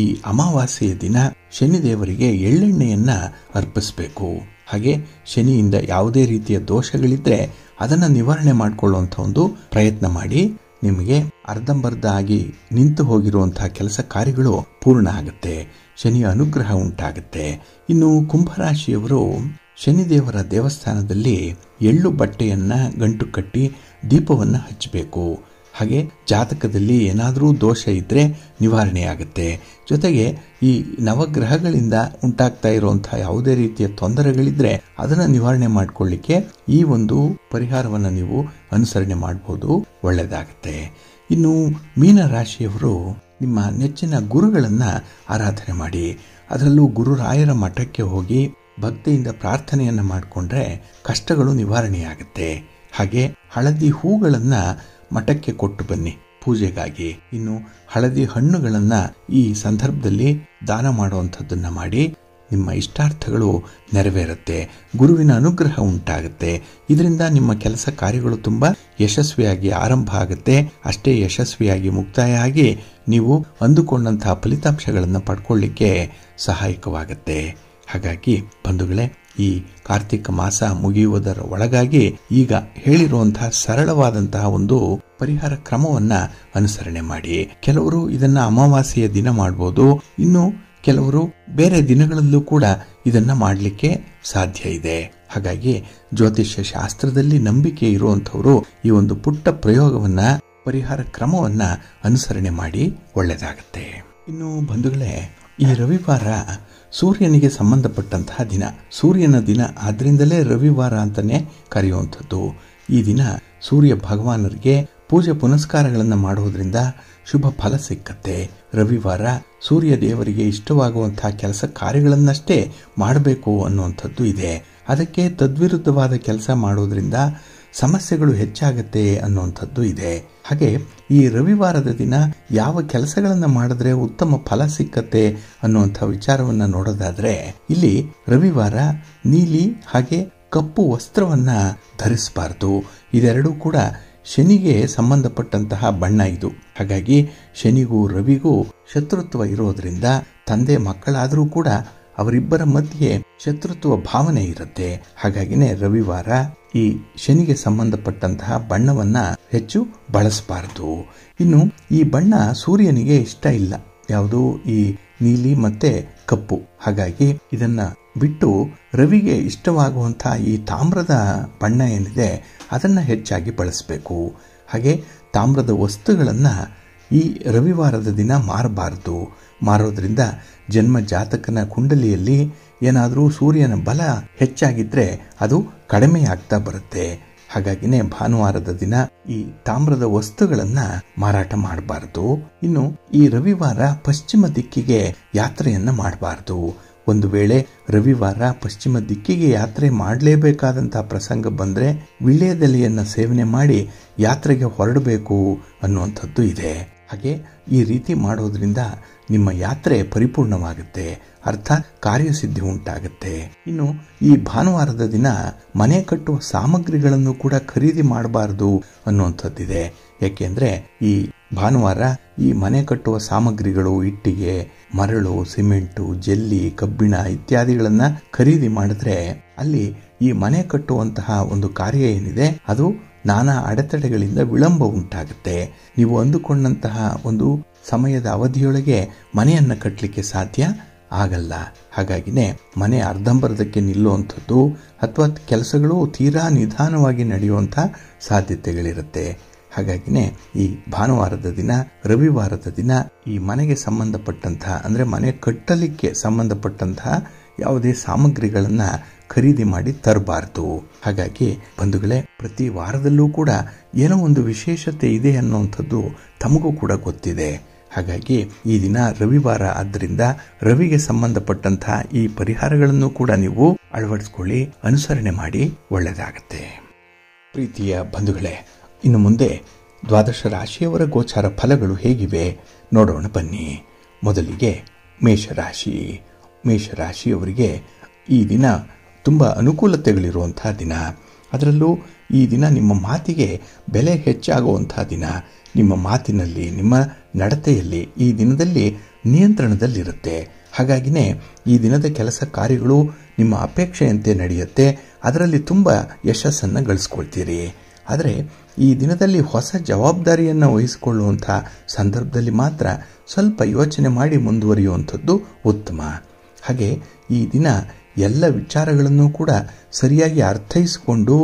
ಈ ಅಮಾವಾಸ್ಯೆಯ ದಿನ ಶನಿದೇವರಿಗೆ ಎಳ್ಳೆಣ್ಣೆಯನ್ನು ಅರ್ಪಿಸಬೇಕು. ಹಾಗೆ ಶನಿಯಿಂದ ಯಾವುದೇ ರೀತಿಯ ದೋಷಗಳಿದ್ದರೆ ಅದನ್ನು ನಿವಾರಣೆ ಮಾಡಿಕೊಳ್ಳುವಂಥ ಒಂದು ಪ್ರಯತ್ನ ಮಾಡಿ. ನಿಮಗೆ ಅರ್ಧಂಬರ್ಧ ಆಗಿ ನಿಂತು ಹೋಗಿರುವಂತಹ ಕೆಲಸ ಕಾರ್ಯಗಳು ಪೂರ್ಣ ಆಗುತ್ತೆ. ಶನಿಯ ಅನುಗ್ರಹ ಉಂಟಾಗುತ್ತೆ. ಇನ್ನು ಕುಂಭರಾಶಿಯವರು ಶನಿದೇವರ ದೇವಸ್ಥಾನದಲ್ಲಿ ಎಳ್ಳು ಬಟ್ಟೆಯನ್ನು ಗಂಟು ಕಟ್ಟಿ ದೀಪವನ್ನು ಹಚ್ಚಬೇಕು. ಹಾಗೆ ಜಾತಕದಲ್ಲಿ ಏನಾದರೂ ದೋಷ ಇದ್ದರೆ ನಿವಾರಣೆಯಾಗುತ್ತೆ. ಜೊತೆಗೆ ಈ ನವಗ್ರಹಗಳಿಂದ ಉಂಟಾಗ್ತಾ ಇರುವಂತಹ ಯಾವುದೇ ರೀತಿಯ ತೊಂದರೆಗಳಿದ್ದರೆ ಅದನ್ನು ನಿವಾರಣೆ ಮಾಡಿಕೊಳ್ಳಿಕ್ಕೆ ಈ ಒಂದು ಪರಿಹಾರವನ್ನು ನೀವು ಅನುಸರಣೆ ಮಾಡಬಹುದು, ಒಳ್ಳೆಯದಾಗುತ್ತೆ. ಇನ್ನು ಮೀನರಾಶಿಯವರು ನಿಮ್ಮ ನೆಚ್ಚಿನ ಗುರುಗಳನ್ನು ಆರಾಧನೆ ಮಾಡಿ. ಅದರಲ್ಲೂ ಗುರುರಾಯರ ಮಠಕ್ಕೆ ಹೋಗಿ ಭಕ್ತಿಯಿಂದ ಪ್ರಾರ್ಥನೆಯನ್ನು ಮಾಡಿಕೊಂಡ್ರೆ ಕಷ್ಟಗಳು ನಿವಾರಣೆಯಾಗುತ್ತೆ. ಹಾಗೆ ಹಳದಿ ಹೂಗಳನ್ನು ಮಠಕ್ಕೆ ಕೊಟ್ಟು ಬನ್ನಿ ಪೂಜೆಗಾಗಿ. ಇನ್ನು ಹಳದಿ ಹಣ್ಣುಗಳನ್ನು ಈ ಸಂದರ್ಭದಲ್ಲಿ ದಾನ ಮಾಡುವಂಥದ್ದನ್ನು ಮಾಡಿ. ನಿಮ್ಮ ಇಷ್ಟಾರ್ಥಗಳು ನೆರವೇರುತ್ತೆ, ಗುರುವಿನ ಅನುಗ್ರಹ ಉಂಟಾಗುತ್ತೆ. ಇದರಿಂದ ನಿಮ್ಮ ಕೆಲಸ ಕಾರ್ಯಗಳು ತುಂಬಾ ಯಶಸ್ವಿಯಾಗಿ ಆರಂಭ ಆಗುತ್ತೆ. ಅಷ್ಟೇ ಯಶಸ್ವಿಯಾಗಿ ಮುಕ್ತಾಯ ಆಗಿ ನೀವು ಅಂದುಕೊಂಡಂತಹ ಫಲಿತಾಂಶಗಳನ್ನು ಪಡ್ಕೊಳ್ಳಿಕ್ಕೆ ಸಹಾಯಕವಾಗುತ್ತೆ. ಹಾಗಾಗಿ ಬಂಧುಗಳೇ, ಈ ಕಾರ್ತಿಕ ಮಾಸ ಮುಗಿಯುವುದರ ಒಳಗಾಗಿ ಈಗ ಹೇಳಿರುವಂತಹ ಸರಳವಾದಂತಹ ಒಂದು ಪರಿಹಾರ ಕ್ರಮವನ್ನ ಅನುಸರಣೆ ಮಾಡಿ. ಕೆಲವರು ಇದನ್ನ ಅಮಾವಾಸ್ಯೆಯ ದಿನ ಮಾಡಬಹುದು, ಇನ್ನು ಕೆಲವರು ಬೇರೆ ದಿನಗಳಲ್ಲೂ ಕೂಡ ಇದನ್ನ ಮಾಡಲಿಕ್ಕೆ ಸಾಧ್ಯ ಇದೆ. ಹಾಗಾಗಿ ಜ್ಯೋತಿಷ್ಯ ಶಾಸ್ತ್ರದಲ್ಲಿ ನಂಬಿಕೆ ಇರುವಂತವರು ಈ ಒಂದು ಪುಟ್ಟ ಪ್ರಯೋಗವನ್ನ, ಪರಿಹಾರ ಕ್ರಮವನ್ನ ಅನುಸರಣೆ ಮಾಡಿ ಒಳ್ಳೆಯದಾಗುತ್ತೆ. ಇನ್ನು ಬಂಧುಗಳೇ, ಈ ರವಿವಾರ ಸೂರ್ಯನಿಗೆ ಸಂಬಂಧಪಟ್ಟಂತಹ ದಿನ, ಸೂರ್ಯನ ದಿನ, ಆದ್ರಿಂದಲೇ ರವಿವಾರ ಅಂತಾನೆ ಕರೆಯುವಂಥದ್ದು. ಈ ದಿನ ಸೂರ್ಯ ಭಗವಾನರಿಗೆ ಪೂಜೆ ಪುನಸ್ಕಾರಗಳನ್ನು ಮಾಡುವುದರಿಂದ ಶುಭ ಫಲ ಸಿಕ್ಕತ್ತೆ. ರವಿವಾರ ಸೂರ್ಯ ದೇವರಿಗೆ ಇಷ್ಟವಾಗುವಂತಹ ಕೆಲಸ ಕಾರ್ಯಗಳನ್ನಷ್ಟೇ ಮಾಡಬೇಕು ಅನ್ನುವಂಥದ್ದು ಇದೆ. ಅದಕ್ಕೆ ತದ್ವಿರುದ್ಧವಾದ ಕೆಲಸ ಮಾಡೋದ್ರಿಂದ ಸಮಸ್ಯೆಗಳು ಹೆಚ್ಚಾಗತ್ತೆ ಅನ್ನುವಂಥದ್ದು ಇದೆ. ಹಾಗೆ ಈ ರವಿವಾರದ ದಿನ ಯಾವ ಕೆಲಸಗಳನ್ನ ಮಾಡಿದ್ರೆ ಉತ್ತಮ ಫಲ ಸಿಕ್ಕತ್ತೆ ಅನ್ನುವಂಥ ವಿಚಾರವನ್ನ ನೋಡೋದಾದ್ರೆ, ಇಲ್ಲಿ ರವಿವಾರ ನೀಲಿ ಹಾಗೆ ಕಪ್ಪು ವಸ್ತ್ರವನ್ನ ಧರಿಸಬಾರದು. ಇದೆರಡೂ ಕೂಡ ಶನಿಗೆ ಸಂಬಂಧಪಟ್ಟಂತಹ ಬಣ್ಣ ಇದು. ಹಾಗಾಗಿ ಶನಿಗೂ ರವಿಗೂ ಶತ್ರುತ್ವ ಇರೋದ್ರಿಂದ ತಂದೆ ಮಕ್ಕಳಾದರೂ ಕೂಡ ಅವರಿಬ್ಬರ ಮಧ್ಯೆ ಶತ್ರುತ್ವ ಭಾವನೆ ಇರುತ್ತೆ. ಹಾಗಾಗಿನೇ ರವಿವಾರ ಈ ಶನಿಗೆ ಸಂಬಂಧಪಟ್ಟಂತಹ ಬಣ್ಣವನ್ನ ಹೆಚ್ಚು ಬಳಸಬಾರದು. ಇನ್ನು ಈ ಬಣ್ಣ ಸೂರ್ಯನಿಗೆ ಇಷ್ಟ ಇಲ್ಲ, ಯಾವುದು ಈ ನೀಲಿ ಮತ್ತೆ ಕಪ್ಪು. ಹಾಗಾಗಿ ಇದನ್ನ ಬಿಟ್ಟು ರವಿಗೆ ಇಷ್ಟವಾಗುವಂತಹ ಈ ತಾಮ್ರದ ಬಣ್ಣ ಏನಿದೆ ಅದನ್ನ ಹೆಚ್ಚಾಗಿ ಬಳಸಬೇಕು. ಹಾಗೆ ತಾಮ್ರದ ವಸ್ತುಗಳನ್ನ ಈ ರವಿವಾರದ ದಿನ ಮಾರಬಾರದು. ಮಾರೋದ್ರಿಂದ ಜನ್ಮ ಜಾತಕನ ಕುಂಡಲಿಯಲ್ಲಿ ಏನಾದರೂ ಸೂರ್ಯನ ಬಲ ಹೆಚ್ಚಾಗಿದ್ರೆ ಅದು ಕಡಿಮೆಯಾಗ್ತಾ ಬರುತ್ತೆ. ಹಾಗಾಗಿನೇ ಭಾನುವಾರದ ದಿನ ಈ ತಾಮ್ರದ ವಸ್ತುಗಳನ್ನ ಮಾರಾಟ ಮಾಡಬಾರದು. ಇನ್ನು ಈ ರವಿವಾರ ಪಶ್ಚಿಮ ದಿಕ್ಕಿಗೆ ಯಾತ್ರೆಯನ್ನ ಮಾಡಬಾರದು. ಒಂದು ವೇಳೆ ರವಿವಾರ ಪಶ್ಚಿಮ ದಿಕ್ಕಿಗೆ ಯಾತ್ರೆ ಮಾಡಲೇಬೇಕಾದಂತಹ ಪ್ರಸಂಗ ಬಂದ್ರೆ ವಿಳ್ಯದೆಲೆಯನ್ನ ಸೇವನೆ ಮಾಡಿ ಯಾತ್ರೆಗೆ ಹೊರಡಬೇಕು ಅನ್ನುವಂಥದ್ದು ಇದೆ. ಹಾಗೆ ಈ ರೀತಿ ಮಾಡೋದ್ರಿಂದ ನಿಮ್ಮ ಯಾತ್ರೆ ಪರಿಪೂರ್ಣವಾಗುತ್ತೆ, ಅರ್ಥಾತ್ ಕಾರ್ಯಸಿದ್ಧಿ ಉಂಟಾಗುತ್ತೆ. ಇನ್ನು ಈ ಭಾನುವಾರದ ದಿನ ಮನೆ ಕಟ್ಟುವ ಸಾಮಗ್ರಿಗಳನ್ನು ಕೂಡ ಖರೀದಿ ಮಾಡಬಾರದು ಅನ್ನುವಂಥದ್ದಿದೆ. ಯಾಕೆಂದ್ರೆ ಈ ಭಾನುವಾರ ಈ ಮನೆ ಕಟ್ಟುವ ಸಾಮಗ್ರಿಗಳು, ಇಟ್ಟಿಗೆ, ಮರಳು, ಸಿಮೆಂಟು, ಜಲ್ಲಿ, ಕಬ್ಬಿಣ ಇತ್ಯಾದಿಗಳನ್ನ ಖರೀದಿ ಮಾಡಿದ್ರೆ ಅಲ್ಲಿ ಈ ಮನೆ ಕಟ್ಟುವಂತಹ ಒಂದು ಕಾರ್ಯ ಏನಿದೆ ಅದು ನಾನಾ ಅಡೆತಡೆಗಳಿಂದ ವಿಳಂಬ ಉಂಟಾಗುತ್ತೆ. ನೀವು ಅಂದುಕೊಂಡಂತಹ ಒಂದು ಸಮಯದ ಅವಧಿಯೊಳಗೆ ಮನೆಯನ್ನ ಕಟ್ಟಲಿಕ್ಕೆ ಸಾಧ್ಯ ಆಗಲ್ಲ. ಹಾಗಾಗಿನೇ ಮನೆ ಅರ್ಧಂಬರ್ಧಕ್ಕೆ ನಿಲ್ಲುವಂಥದ್ದು ಅಥವಾ ಕೆಲಸಗಳು ತೀರಾ ನಿಧಾನವಾಗಿ ನಡೆಯುವಂಥ ಸಾಧ್ಯತೆಗಳಿರುತ್ತೆ. ಹಾಗಾಗಿನೇ ಈ ಭಾನುವಾರದ ದಿನ, ರವಿವಾರದ ದಿನ ಈ ಮನೆಗೆ ಸಂಬಂಧಪಟ್ಟಂತಹ ಅಂದ್ರೆ ಮನೆ ಕಟ್ಟಲಿಕ್ಕೆ ಸಂಬಂಧಪಟ್ಟಂತಹ ಯಾವುದೇ ಸಾಮಗ್ರಿಗಳನ್ನ ಖರೀದಿ ಮಾಡಿ ತರಬಾರದು. ಹಾಗಾಗಿ ಬಂಧುಗಳೇ, ಪ್ರತಿ ವಾರದಲ್ಲೂ ಕೂಡ ಏನೋ ಒಂದು ವಿಶೇಷತೆ ಇದೆ ಅನ್ನುವಂಥದ್ದು ತಮಗೂ ಕೂಡ ಗೊತ್ತಿದೆ. ಹಾಗಾಗಿ ಈ ದಿನ ರವಿವಾರ ಆದ್ದರಿಂದ ರವಿಗೆ ಸಂಬಂಧಪಟ್ಟಂತಹ ಈ ಪರಿಹಾರಗಳನ್ನು ಕೂಡ ನೀವು ಅಳವಡಿಸಿಕೊಳ್ಳಿ, ಅನುಸರಣೆ ಮಾಡಿ, ಒಳ್ಳೆಯದಾಗತ್ತೆ. ಪ್ರೀತಿಯ ಬಂಧುಗಳೇ, ಇನ್ನು ಮುಂದೆ ದ್ವಾದಶ ರಾಶಿಯವರ ಗೋಚಾರ ಫಲಗಳು ಹೇಗಿವೆ ನೋಡೋಣ ಬನ್ನಿ. ಮೊದಲಿಗೆ ಮೇಷರಾಶಿ. ಮೇಷರಾಶಿಯವರಿಗೆ ಈ ದಿನ ತುಂಬ ಅನುಕೂಲತೆಗಳಿರುವಂತಹ ದಿನ. ಅದರಲ್ಲೂ ಈ ದಿನ ನಿಮ್ಮ ಮಾತಿಗೆ ಬೆಲೆ ಹೆಚ್ಚಾಗುವಂತಹ ದಿನ. ನಿಮ್ಮ ಮಾತಿನಲ್ಲಿ, ನಿಮ್ಮ ನಡತೆಯಲ್ಲಿ ಈ ದಿನದಲ್ಲಿ ನಿಯಂತ್ರಣದಲ್ಲಿರುತ್ತೆ. ಹಾಗಾಗಿನೇ ಈ ದಿನದ ಕೆಲಸ ಕಾರ್ಯಗಳು ನಿಮ್ಮ ಅಪೇಕ್ಷೆಯಂತೆ ನಡೆಯುತ್ತೆ. ಅದರಲ್ಲಿ ತುಂಬ ಯಶಸ್ಸನ್ನು ಗಳಿಸ್ಕೊಳ್ತೀರಿ. ಆದರೆ ಈ ದಿನದಲ್ಲಿ ಹೊಸ ಜವಾಬ್ದಾರಿಯನ್ನು ವಹಿಸಿಕೊಳ್ಳುವಂಥ ಸಂದರ್ಭದಲ್ಲಿ ಮಾತ್ರ ಸ್ವಲ್ಪ ಯೋಚನೆ ಮಾಡಿ ಮುಂದುವರಿಯುವಂಥದ್ದು ಉತ್ತಮ. ಹಾಗೆ ಈ ದಿನ ಎಲ್ಲ ವಿಚಾರಗಳನ್ನು ಕೂಡ ಸರಿಯಾಗಿ ಅರ್ಥೈಸಿಕೊಂಡು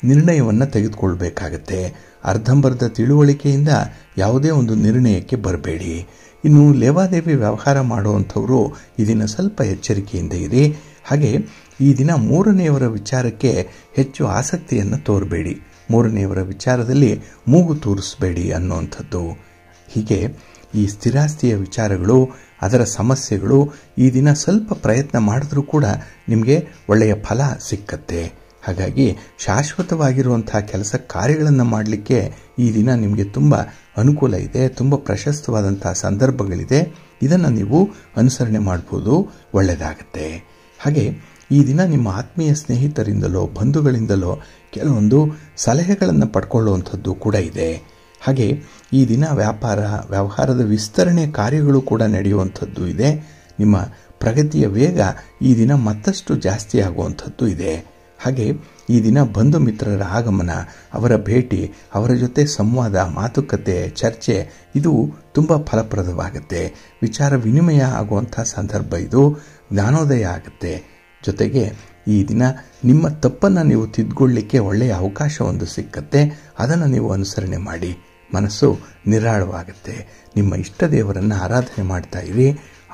ನಿರ್ಣಯವನ್ನು ತೆಗೆದುಕೊಳ್ಬೇಕಾಗತ್ತೆ. ಅರ್ಧಂಬರ್ಧ ತಿಳುವಳಿಕೆಯಿಂದ ಯಾವುದೇ ಒಂದು ನಿರ್ಣಯಕ್ಕೆ ಬರಬೇಡಿ. ಇನ್ನು ಲೇವಾದೇವಿ ವ್ಯವಹಾರ ಮಾಡುವಂಥವರು ಈ ದಿನ ಸ್ವಲ್ಪ ಎಚ್ಚರಿಕೆಯಿಂದ ಇರಿ. ಹಾಗೆ ಈ ದಿನ ಮೂರನೆಯವರ ವಿಚಾರಕ್ಕೆ ಹೆಚ್ಚು ಆಸಕ್ತಿಯನ್ನು ತೋರಬೇಡಿ. ಮೂರನೆಯವರ ವಿಚಾರದಲ್ಲಿ ಮೂಗು ತೂರಿಸಬೇಡಿ ಅನ್ನುವಂಥದ್ದು. ಹೀಗೆ ಈ ಸ್ಥಿರಾಸ್ತಿಯ ವಿಚಾರಗಳು, ಅದರ ಸಮಸ್ಯೆಗಳು ಈ ದಿನ ಸ್ವಲ್ಪ ಪ್ರಯತ್ನ ಮಾಡಿದ್ರೂ ಕೂಡ ನಿಮಗೆ ಒಳ್ಳೆಯ ಫಲ ಸಿಕ್ಕತ್ತೆ. ಹಾಗಾಗಿ ಶಾಶ್ವತವಾಗಿರುವಂತಹ ಕೆಲಸ ಕಾರ್ಯಗಳನ್ನು ಮಾಡಲಿಕ್ಕೆ ಈ ದಿನ ನಿಮಗೆ ತುಂಬ ಅನುಕೂಲ ಇದೆ, ತುಂಬ ಪ್ರಶಸ್ತವಾದಂತಹ ಸಂದರ್ಭಗಳಿದೆ. ಇದನ್ನು ನೀವು ಅನುಸರಣೆ ಮಾಡ್ಬೋದು, ಒಳ್ಳೆಯದಾಗತ್ತೆ. ಹಾಗೆ ಈ ದಿನ ನಿಮ್ಮ ಆತ್ಮೀಯ ಸ್ನೇಹಿತರಿಂದಲೋ ಬಂಧುಗಳಿಂದಲೋ ಕೆಲವೊಂದು ಸಲಹೆಗಳನ್ನು ಪಡ್ಕೊಳ್ಳುವಂಥದ್ದು ಕೂಡ ಇದೆ. ಹಾಗೆ ಈ ದಿನ ವ್ಯವಹಾರದ ವಿಸ್ತರಣೆ ಕಾರ್ಯಗಳು ಕೂಡ ನಡೆಯುವಂಥದ್ದು ಇದೆ. ನಿಮ್ಮ ಪ್ರಗತಿಯ ವೇಗ ಈ ದಿನ ಮತ್ತಷ್ಟು ಜಾಸ್ತಿ ಆಗುವಂಥದ್ದು ಇದೆ. ಹಾಗೆ ಈ ದಿನ ಬಂಧು ಮಿತ್ರರ ಆಗಮನ, ಅವರ ಭೇಟಿ, ಅವರ ಜೊತೆ ಸಂವಾದ, ಮಾತುಕತೆ, ಚರ್ಚೆ ಇದು ತುಂಬ ಫಲಪ್ರದವಾಗುತ್ತೆ. ವಿಚಾರ ವಿನಿಮಯ ಆಗುವಂಥ ಸಂದರ್ಭ ಇದು. ಜ್ಞಾನೋದಯ ಆಗುತ್ತೆ. ಜೊತೆಗೆ ಈ ದಿನ ನಿಮ್ಮ ತಪ್ಪನ್ನು ನೀವು ತಿದ್ದುಕೊಳ್ಳಿಕ್ಕೆ ಒಳ್ಳೆಯ ಅವಕಾಶ ಒಂದು ಸಿಕ್ಕತ್ತೆ. ಅದನ್ನು ನೀವು ಅನುಸರಣೆ ಮಾಡಿ. ಮನಸ್ಸು ನಿರಾಳವಾಗುತ್ತೆ. ನಿಮ್ಮ ಇಷ್ಟ ದೇವರನ್ನು ಆರಾಧನೆ ಮಾಡ್ತಾ ಇರಿ.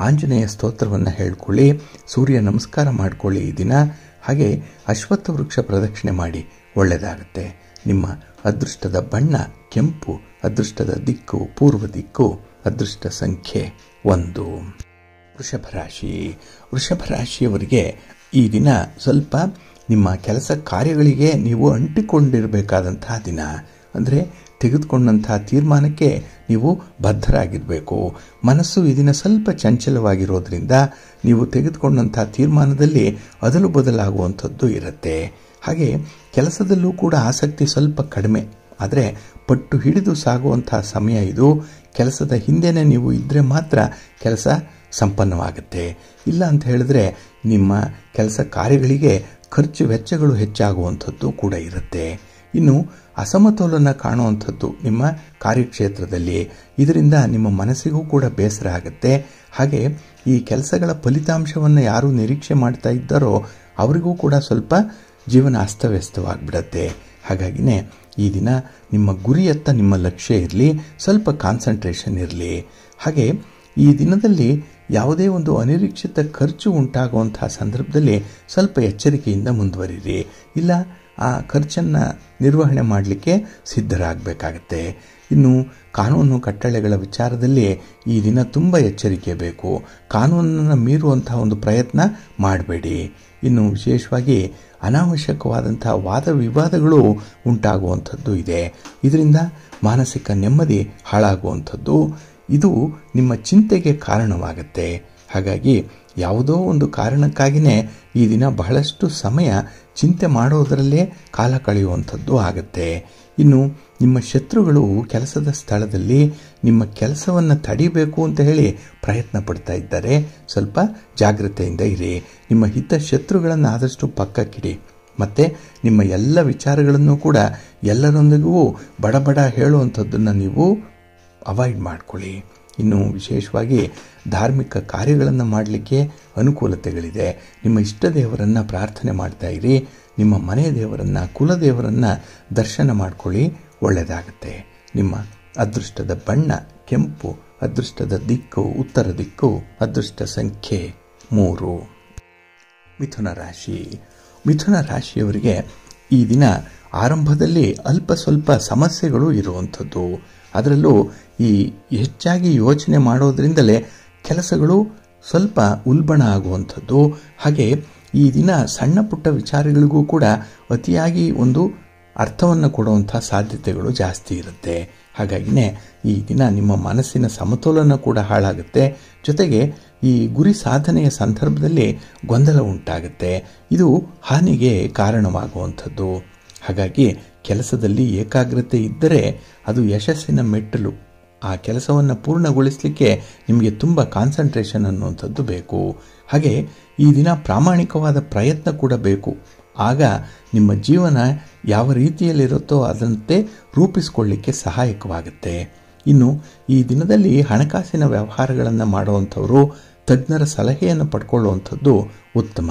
ಆಂಜನೇಯ ಸ್ತೋತ್ರವನ್ನು ಹೇಳ್ಕೊಳ್ಳಿ. ಸೂರ್ಯ ನಮಸ್ಕಾರ ಮಾಡಿಕೊಳ್ಳಿ ಈ ದಿನ. ಹಾಗೆ ಅಶ್ವತ್ಥ ವೃಕ್ಷ ಪ್ರದಕ್ಷಿಣೆ ಮಾಡಿ, ಒಳ್ಳೆಯದಾಗುತ್ತೆ. ನಿಮ್ಮ ಅದೃಷ್ಟದ ಬಣ್ಣ ಕೆಂಪು, ಅದೃಷ್ಟದ ದಿಕ್ಕು ಪೂರ್ವ ದಿಕ್ಕು, ಅದೃಷ್ಟ ಸಂಖ್ಯೆ 1. ವೃಷಭ ರಾಶಿಯವರಿಗೆ ಈ ದಿನ ಸ್ವಲ್ಪ ನಿಮ್ಮ ಕೆಲಸ ಕಾರ್ಯಗಳಿಗೆ ನೀವು ಅಂಟಿಕೊಂಡಿರಬೇಕಾದಂತಹ ದಿನ. ಅಂದರೆ ತೆಗೆದುಕೊಂಡಂತಹ ತೀರ್ಮಾನಕ್ಕೆ ನೀವು ಬದ್ಧರಾಗಿರಬೇಕು. ಮನಸ್ಸು ಈ ದಿನ ಸ್ವಲ್ಪ ಚಂಚಲವಾಗಿರೋದ್ರಿಂದ ನೀವು ತೆಗೆದುಕೊಂಡಂತಹ ತೀರ್ಮಾನದಲ್ಲಿ ಅದಲು ಬದಲಾಗುವಂಥದ್ದು ಇರುತ್ತೆ. ಹಾಗೆ ಕೆಲಸದಲ್ಲೂ ಕೂಡ ಆಸಕ್ತಿ ಸ್ವಲ್ಪ ಕಡಿಮೆ, ಆದರೆ ಪಟ್ಟು ಹಿಡಿದು ಸಾಗುವಂತಹ ಸಮಯ ಇದು. ಕೆಲಸದ ಹಿಂದೆನೇ ನೀವು ಇದ್ದರೆ ಮಾತ್ರ ಕೆಲಸ ಸಂಪನ್ನವಾಗುತ್ತೆ. ಇಲ್ಲ ಅಂತ ಹೇಳಿದ್ರೆ ನಿಮ್ಮ ಕೆಲಸ ಕಾರ್ಯಗಳಿಗೆ ಖರ್ಚು ವೆಚ್ಚಗಳು ಹೆಚ್ಚಾಗುವಂಥದ್ದು ಕೂಡ ಇರುತ್ತೆ. ಇನ್ನು ಅಸಮತೋಲನ ಕಾಣುವಂಥದ್ದು ನಿಮ್ಮ ಕಾರ್ಯಕ್ಷೇತ್ರದಲ್ಲಿ. ಇದರಿಂದ ನಿಮ್ಮ ಮನಸ್ಸಿಗೂ ಕೂಡ ಬೇಸರ ಆಗುತ್ತೆ. ಹಾಗೆ ಈ ಕೆಲಸಗಳ ಫಲಿತಾಂಶವನ್ನು ಯಾರು ನಿರೀಕ್ಷೆ ಮಾಡ್ತಾ ಇದ್ದಾರೋ ಅವರಿಗೂ ಕೂಡ ಸ್ವಲ್ಪ ಜೀವನ ಅಸ್ತವ್ಯಸ್ತವಾಗಿಬಿಡತ್ತೆ. ಹಾಗಾಗಿನೇ ಈ ದಿನ ನಿಮ್ಮ ಗುರಿಯತ್ತ ನಿಮ್ಮ ಲಕ್ಷ್ಯ ಇರಲಿ, ಸ್ವಲ್ಪ ಕಾನ್ಸಂಟ್ರೇಷನ್ ಇರಲಿ. ಹಾಗೆ ಈ ದಿನದಲ್ಲಿ ಯಾವುದೇ ಒಂದು ಅನಿರೀಕ್ಷಿತ ಖರ್ಚು ಉಂಟಾಗುವಂತಹ ಸಂದರ್ಭದಲ್ಲಿ ಸ್ವಲ್ಪ ಎಚ್ಚರಿಕೆಯಿಂದ ಮುಂದುವರಿರಿ. ಇಲ್ಲ ಆ ಖರ್ಚನ್ನು ನಿರ್ವಹಣೆ ಮಾಡಲಿಕ್ಕೆ ಸಿದ್ಧರಾಗಬೇಕಾಗತ್ತೆ. ಇನ್ನು ಕಾನೂನು ಕಟ್ಟಳೆಗಳ ವಿಚಾರದಲ್ಲಿ ಈ ದಿನ ತುಂಬ ಎಚ್ಚರಿಕೆ ಬೇಕು. ಕಾನೂನನ್ನು ಮೀರುವಂತಹ ಒಂದು ಪ್ರಯತ್ನ ಮಾಡಬೇಡಿ. ಇನ್ನು ವಿಶೇಷವಾಗಿ ಅನಾವಶ್ಯಕವಾದಂತಹ ವಾದ ವಿವಾದಗಳು ಉಂಟಾಗುವಂಥದ್ದು ಇದೆ. ಇದರಿಂದ ಮಾನಸಿಕ ನೆಮ್ಮದಿ ಹಾಳಾಗುವಂಥದ್ದು, ಇದು ನಿಮ್ಮ ಚಿಂತೆಗೆ ಕಾರಣವಾಗುತ್ತೆ. ಹಾಗಾಗಿ ಯಾವುದೋ ಒಂದು ಕಾರಣಕ್ಕಾಗಿಯೇ ಈ ದಿನ ಬಹಳಷ್ಟು ಸಮಯ ಚಿಂತೆ ಮಾಡೋದರಲ್ಲೇ ಕಾಲ ಕಳೆಯುವಂಥದ್ದು ಆಗುತ್ತೆ. ಇನ್ನು ನಿಮ್ಮ ಶತ್ರುಗಳು ಕೆಲಸದ ಸ್ಥಳದಲ್ಲಿ ನಿಮ್ಮ ಕೆಲಸವನ್ನು ತಡಿಬೇಕು ಅಂತ ಹೇಳಿ ಪ್ರಯತ್ನ ಪಡ್ತಾ ಇದ್ದಾರೆ. ಸ್ವಲ್ಪ ಜಾಗ್ರತೆಯಿಂದ ಇರಿ. ನಿಮ್ಮ ಹಿತ ಶತ್ರುಗಳನ್ನು ಆದಷ್ಟು ಪಕ್ಕಕ್ಕಿಡಿ. ಮತ್ತು ನಿಮ್ಮ ಎಲ್ಲ ವಿಚಾರಗಳನ್ನು ಕೂಡ ಎಲ್ಲರೊಂದಿಗೂ ಬಡಬಡ ಹೇಳುವಂಥದ್ದನ್ನು ನೀವು ಅವಾಯ್ಡ್ ಮಾಡ್ಕೊಳ್ಳಿ. ಇನ್ನು ವಿಶೇಷವಾಗಿ ಧಾರ್ಮಿಕ ಕಾರ್ಯಗಳನ್ನು ಮಾಡಲಿಕ್ಕೆ ಅನುಕೂಲತೆಗಳಿದೆ. ನಿಮ್ಮ ಇಷ್ಟ ದೇವರನ್ನು ಪ್ರಾರ್ಥನೆ ಮಾಡ್ತಾ ಇರಿ. ನಿಮ್ಮ ಮನೆ ದೇವರನ್ನು, ಕುಲದೇವರನ್ನು ದರ್ಶನ ಮಾಡ್ಕೊಳ್ಳಿ, ಒಳ್ಳೆಯದಾಗುತ್ತೆ. ನಿಮ್ಮ ಅದೃಷ್ಟದ ಬಣ್ಣ ಕೆಂಪು, ಅದೃಷ್ಟದ ದಿಕ್ಕು ಉತ್ತರ ದಿಕ್ಕು, ಅದೃಷ್ಟ ಸಂಖ್ಯೆ 3. ಮಿಥುನ ರಾಶಿಯವರಿಗೆ ಈ ದಿನ ಆರಂಭದಲ್ಲಿ ಅಲ್ಪ ಸ್ವಲ್ಪ ಸಮಸ್ಯೆಗಳು ಇರುವಂಥದ್ದು. ಅದರಲ್ಲೂ ಈ ಹೆಚ್ಚಾಗಿ ಯೋಚನೆ ಮಾಡೋದ್ರಿಂದಲೇ ಕೆಲಸಗಳು ಸ್ವಲ್ಪ ಉಲ್ಬಣ ಆಗುವಂಥದ್ದು. ಹಾಗೆ ಈ ದಿನ ಸಣ್ಣ ಪುಟ್ಟ ವಿಚಾರಗಳಿಗೂ ಕೂಡ ಅತಿಯಾಗಿ ಒಂದು ಅರ್ಥವನ್ನು ಕೊಡುವಂಥ ಸಾಧ್ಯತೆಗಳು ಜಾಸ್ತಿ ಇರುತ್ತೆ. ಹಾಗಾಗಿನೇ ಈ ದಿನ ನಿಮ್ಮ ಮನಸ್ಸಿನ ಸಮತೋಲನ ಕೂಡ ಹಾಳಾಗುತ್ತೆ. ಜೊತೆಗೆ ಈ ಗುರಿ ಸಾಧನೆಯ ಸಂದರ್ಭದಲ್ಲಿ ಗೊಂದಲ ಉಂಟಾಗುತ್ತೆ. ಇದು ಹಾನಿಗೆ ಕಾರಣವಾಗುವಂಥದ್ದು. ಹಾಗಾಗಿ ಕೆಲಸದಲ್ಲಿ ಏಕಾಗ್ರತೆ ಇದ್ದರೆ ಅದು ಯಶಸ್ಸಿನ ಮೆಟ್ಟಲು. ಆ ಕೆಲಸವನ್ನು ಪೂರ್ಣಗೊಳಿಸಲಿಕ್ಕೆ ನಿಮಗೆ ತುಂಬ ಕಾನ್ಸಂಟ್ರೇಷನ್ ಅನ್ನುವಂಥದ್ದು ಬೇಕು. ಹಾಗೆ ಈ ದಿನ ಪ್ರಾಮಾಣಿಕವಾದ ಪ್ರಯತ್ನ ಕೂಡ ಬೇಕು. ಆಗ ನಿಮ್ಮ ಜೀವನ ಯಾವ ರೀತಿಯಲ್ಲಿರುತ್ತೋ ಅದಂತೆ ರೂಪಿಸಿಕೊಳ್ಳಿಕ್ಕೆ ಸಹಾಯಕವಾಗುತ್ತೆ. ಇನ್ನು ಈ ದಿನದಲ್ಲಿ ಹಣಕಾಸಿನ ವ್ಯವಹಾರಗಳನ್ನು ಮಾಡುವಂಥವರು ತಜ್ಞರ ಸಲಹೆಯನ್ನು ಪಡ್ಕೊಳ್ಳುವಂಥದ್ದು ಉತ್ತಮ.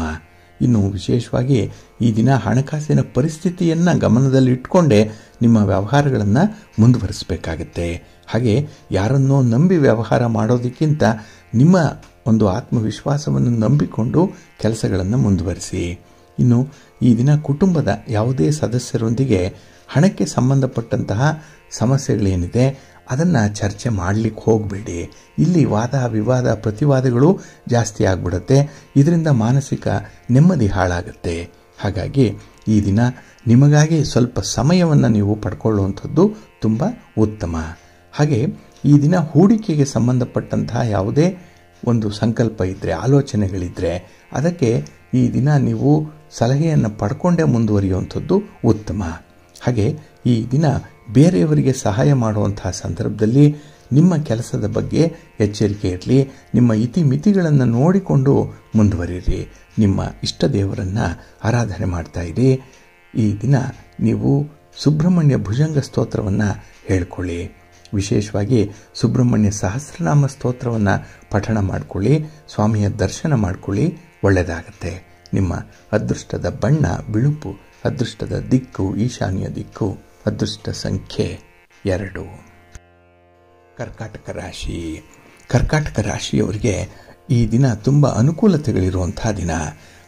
ಇನ್ನು ವಿಶೇಷವಾಗಿ ಈ ದಿನ ಹಣಕಾಸಿನ ಪರಿಸ್ಥಿತಿಯನ್ನು ಗಮನದಲ್ಲಿಟ್ಟುಕೊಂಡೇ ನಿಮ್ಮ ವ್ಯವಹಾರಗಳನ್ನು ಮುಂದುವರಿಸಬೇಕಾಗತ್ತೆ. ಹಾಗೆ ಯಾರನ್ನೋ ನಂಬಿ ವ್ಯವಹಾರ ಮಾಡೋದಕ್ಕಿಂತ ನಿಮ್ಮ ಒಂದು ಆತ್ಮವಿಶ್ವಾಸವನ್ನು ನಂಬಿಕೊಂಡು ಕೆಲಸಗಳನ್ನು ಮುಂದುವರಿಸಿ. ಇನ್ನು ಈ ದಿನ ಕುಟುಂಬದ ಯಾವುದೇ ಸದಸ್ಯರೊಂದಿಗೆ ಹಣಕ್ಕೆ ಸಂಬಂಧಪಟ್ಟಂತಹ ಸಮಸ್ಯೆಗಳೇನಿದೆ ಅದನ್ನು ಚರ್ಚೆ ಮಾಡಲಿಕ್ಕೆ ಹೋಗಬೇಡಿ. ಇಲ್ಲಿ ವಾದ ವಿವಾದ ಪ್ರತಿವಾದಗಳು ಜಾಸ್ತಿ ಆಗಿಬಿಡುತ್ತೆ. ಇದರಿಂದ ಮಾನಸಿಕ ನೆಮ್ಮದಿ ಹಾಳಾಗುತ್ತೆ. ಹಾಗಾಗಿ ಈ ದಿನ ನಿಮಗಾಗಿ ಸ್ವಲ್ಪ ಸಮಯವನ್ನು ನೀವು ಪಡ್ಕೊಳ್ಳುವಂಥದ್ದು ತುಂಬ ಉತ್ತಮ. ಹಾಗೆ ಈ ದಿನ ಹೂಡಿಕೆಗೆ ಸಂಬಂಧಪಟ್ಟಂತಹ ಯಾವುದೇ ಒಂದು ಸಂಕಲ್ಪ ಇದ್ದರೆ, ಆಲೋಚನೆಗಳಿದ್ದರೆ ಅದಕ್ಕೆ ಈ ದಿನ ನೀವು ಸಲಹೆಯನ್ನು ಪಡ್ಕೊಂಡೇ ಮುಂದುವರಿಯುವಂಥದ್ದು ಉತ್ತಮ. ಹಾಗೆ ಈ ದಿನ ಬೇರೆಯವರಿಗೆ ಸಹಾಯ ಮಾಡುವಂತಹ ಸಂದರ್ಭದಲ್ಲಿ ನಿಮ್ಮ ಕೆಲಸದ ಬಗ್ಗೆ ಎಚ್ಚರಿಕೆ ಇರಲಿ. ನಿಮ್ಮ ಇತಿಮಿತಿಗಳನ್ನು ನೋಡಿಕೊಂಡು ಮುಂದುವರಿಯಿರಿ. ನಿಮ್ಮ ಇಷ್ಟ ದೇವರನ್ನು ಆರಾಧನೆ ಮಾಡ್ತಾ ಇರಿ. ಈ ದಿನ ನೀವು ಸುಬ್ರಹ್ಮಣ್ಯ ಭುಜಂಗ ಸ್ತೋತ್ರವನ್ನು ಹೇಳ್ಕೊಳ್ಳಿ. ವಿಶೇಷವಾಗಿ ಸುಬ್ರಹ್ಮಣ್ಯ ಸಹಸ್ರನಾಮ ಸ್ತೋತ್ರವನ್ನು ಪಠಣ ಮಾಡಿಕೊಳ್ಳಿ. ಸ್ವಾಮಿಯ ದರ್ಶನ ಮಾಡಿಕೊಳ್ಳಿ. ಒಳ್ಳೆಯದಾಗತ್ತೆ. ನಿಮ್ಮ ಅದೃಷ್ಟದ ಬಣ್ಣ ಬಿಳುಪು, ಅದೃಷ್ಟದ ದಿಕ್ಕು ಈಶಾನ್ಯ ದಿಕ್ಕು, ಅದೃಷ್ಟ ಸಂಖ್ಯೆ 2. ಕರ್ಕಾಟಕ ರಾಶಿ. ಕರ್ಕಾಟಕ ರಾಶಿಯವರಿಗೆ ಈ ದಿನ ತುಂಬ ಅನುಕೂಲತೆಗಳಿರುವಂಥ ದಿನ.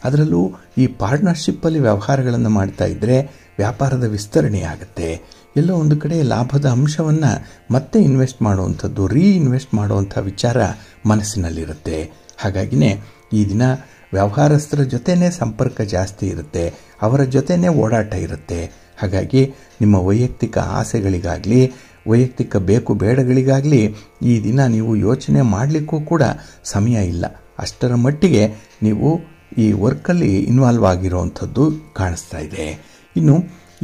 ಅದರಲ್ಲೂ ಈ ಪಾರ್ಟ್ನರ್ಶಿಪ್ಪಲ್ಲಿ ವ್ಯವಹಾರಗಳನ್ನು ಮಾಡ್ತಾ ಇದ್ದರೆ ವ್ಯಾಪಾರದ ವಿಸ್ತರಣೆ ಆಗುತ್ತೆ. ಎಲ್ಲೋ ಒಂದು ಕಡೆ ಲಾಭದ ಅಂಶವನ್ನು ಮತ್ತೆ ಇನ್ವೆಸ್ಟ್ ಮಾಡುವಂಥದ್ದು, ರೀಇನ್ವೆಸ್ಟ್ ಮಾಡುವಂಥ ವಿಚಾರ ಮನಸ್ಸಿನಲ್ಲಿರುತ್ತೆ. ಹಾಗಾಗಿನೇ ಈ ದಿನ ವ್ಯವಹಾರಸ್ಥರ ಜೊತೆನೇ ಸಂಪರ್ಕ ಜಾಸ್ತಿ ಇರುತ್ತೆ, ಅವರ ಜೊತೆನೇ ಓಡಾಟ ಇರುತ್ತೆ. ಹಾಗಾಗಿ ನಿಮ್ಮ ವೈಯಕ್ತಿಕ ಆಸೆಗಳಿಗಾಗಲಿ, ವೈಯಕ್ತಿಕ ಬೇಕು ಬೇಡಗಳಿಗಾಗಲಿ ಈ ದಿನ ನೀವು ಯೋಚನೆ ಮಾಡಲಿಕ್ಕೂ ಕೂಡ ಸಮಯ ಇಲ್ಲ. ಅಷ್ಟರ ಮಟ್ಟಿಗೆ ನೀವು ಈ ವರ್ಕಲ್ಲಿ ಇನ್ವಾಲ್ವ್ ಆಗಿರುವಂಥದ್ದು ಕಾಣಿಸ್ತಾ ಇದೆ. ಇನ್ನು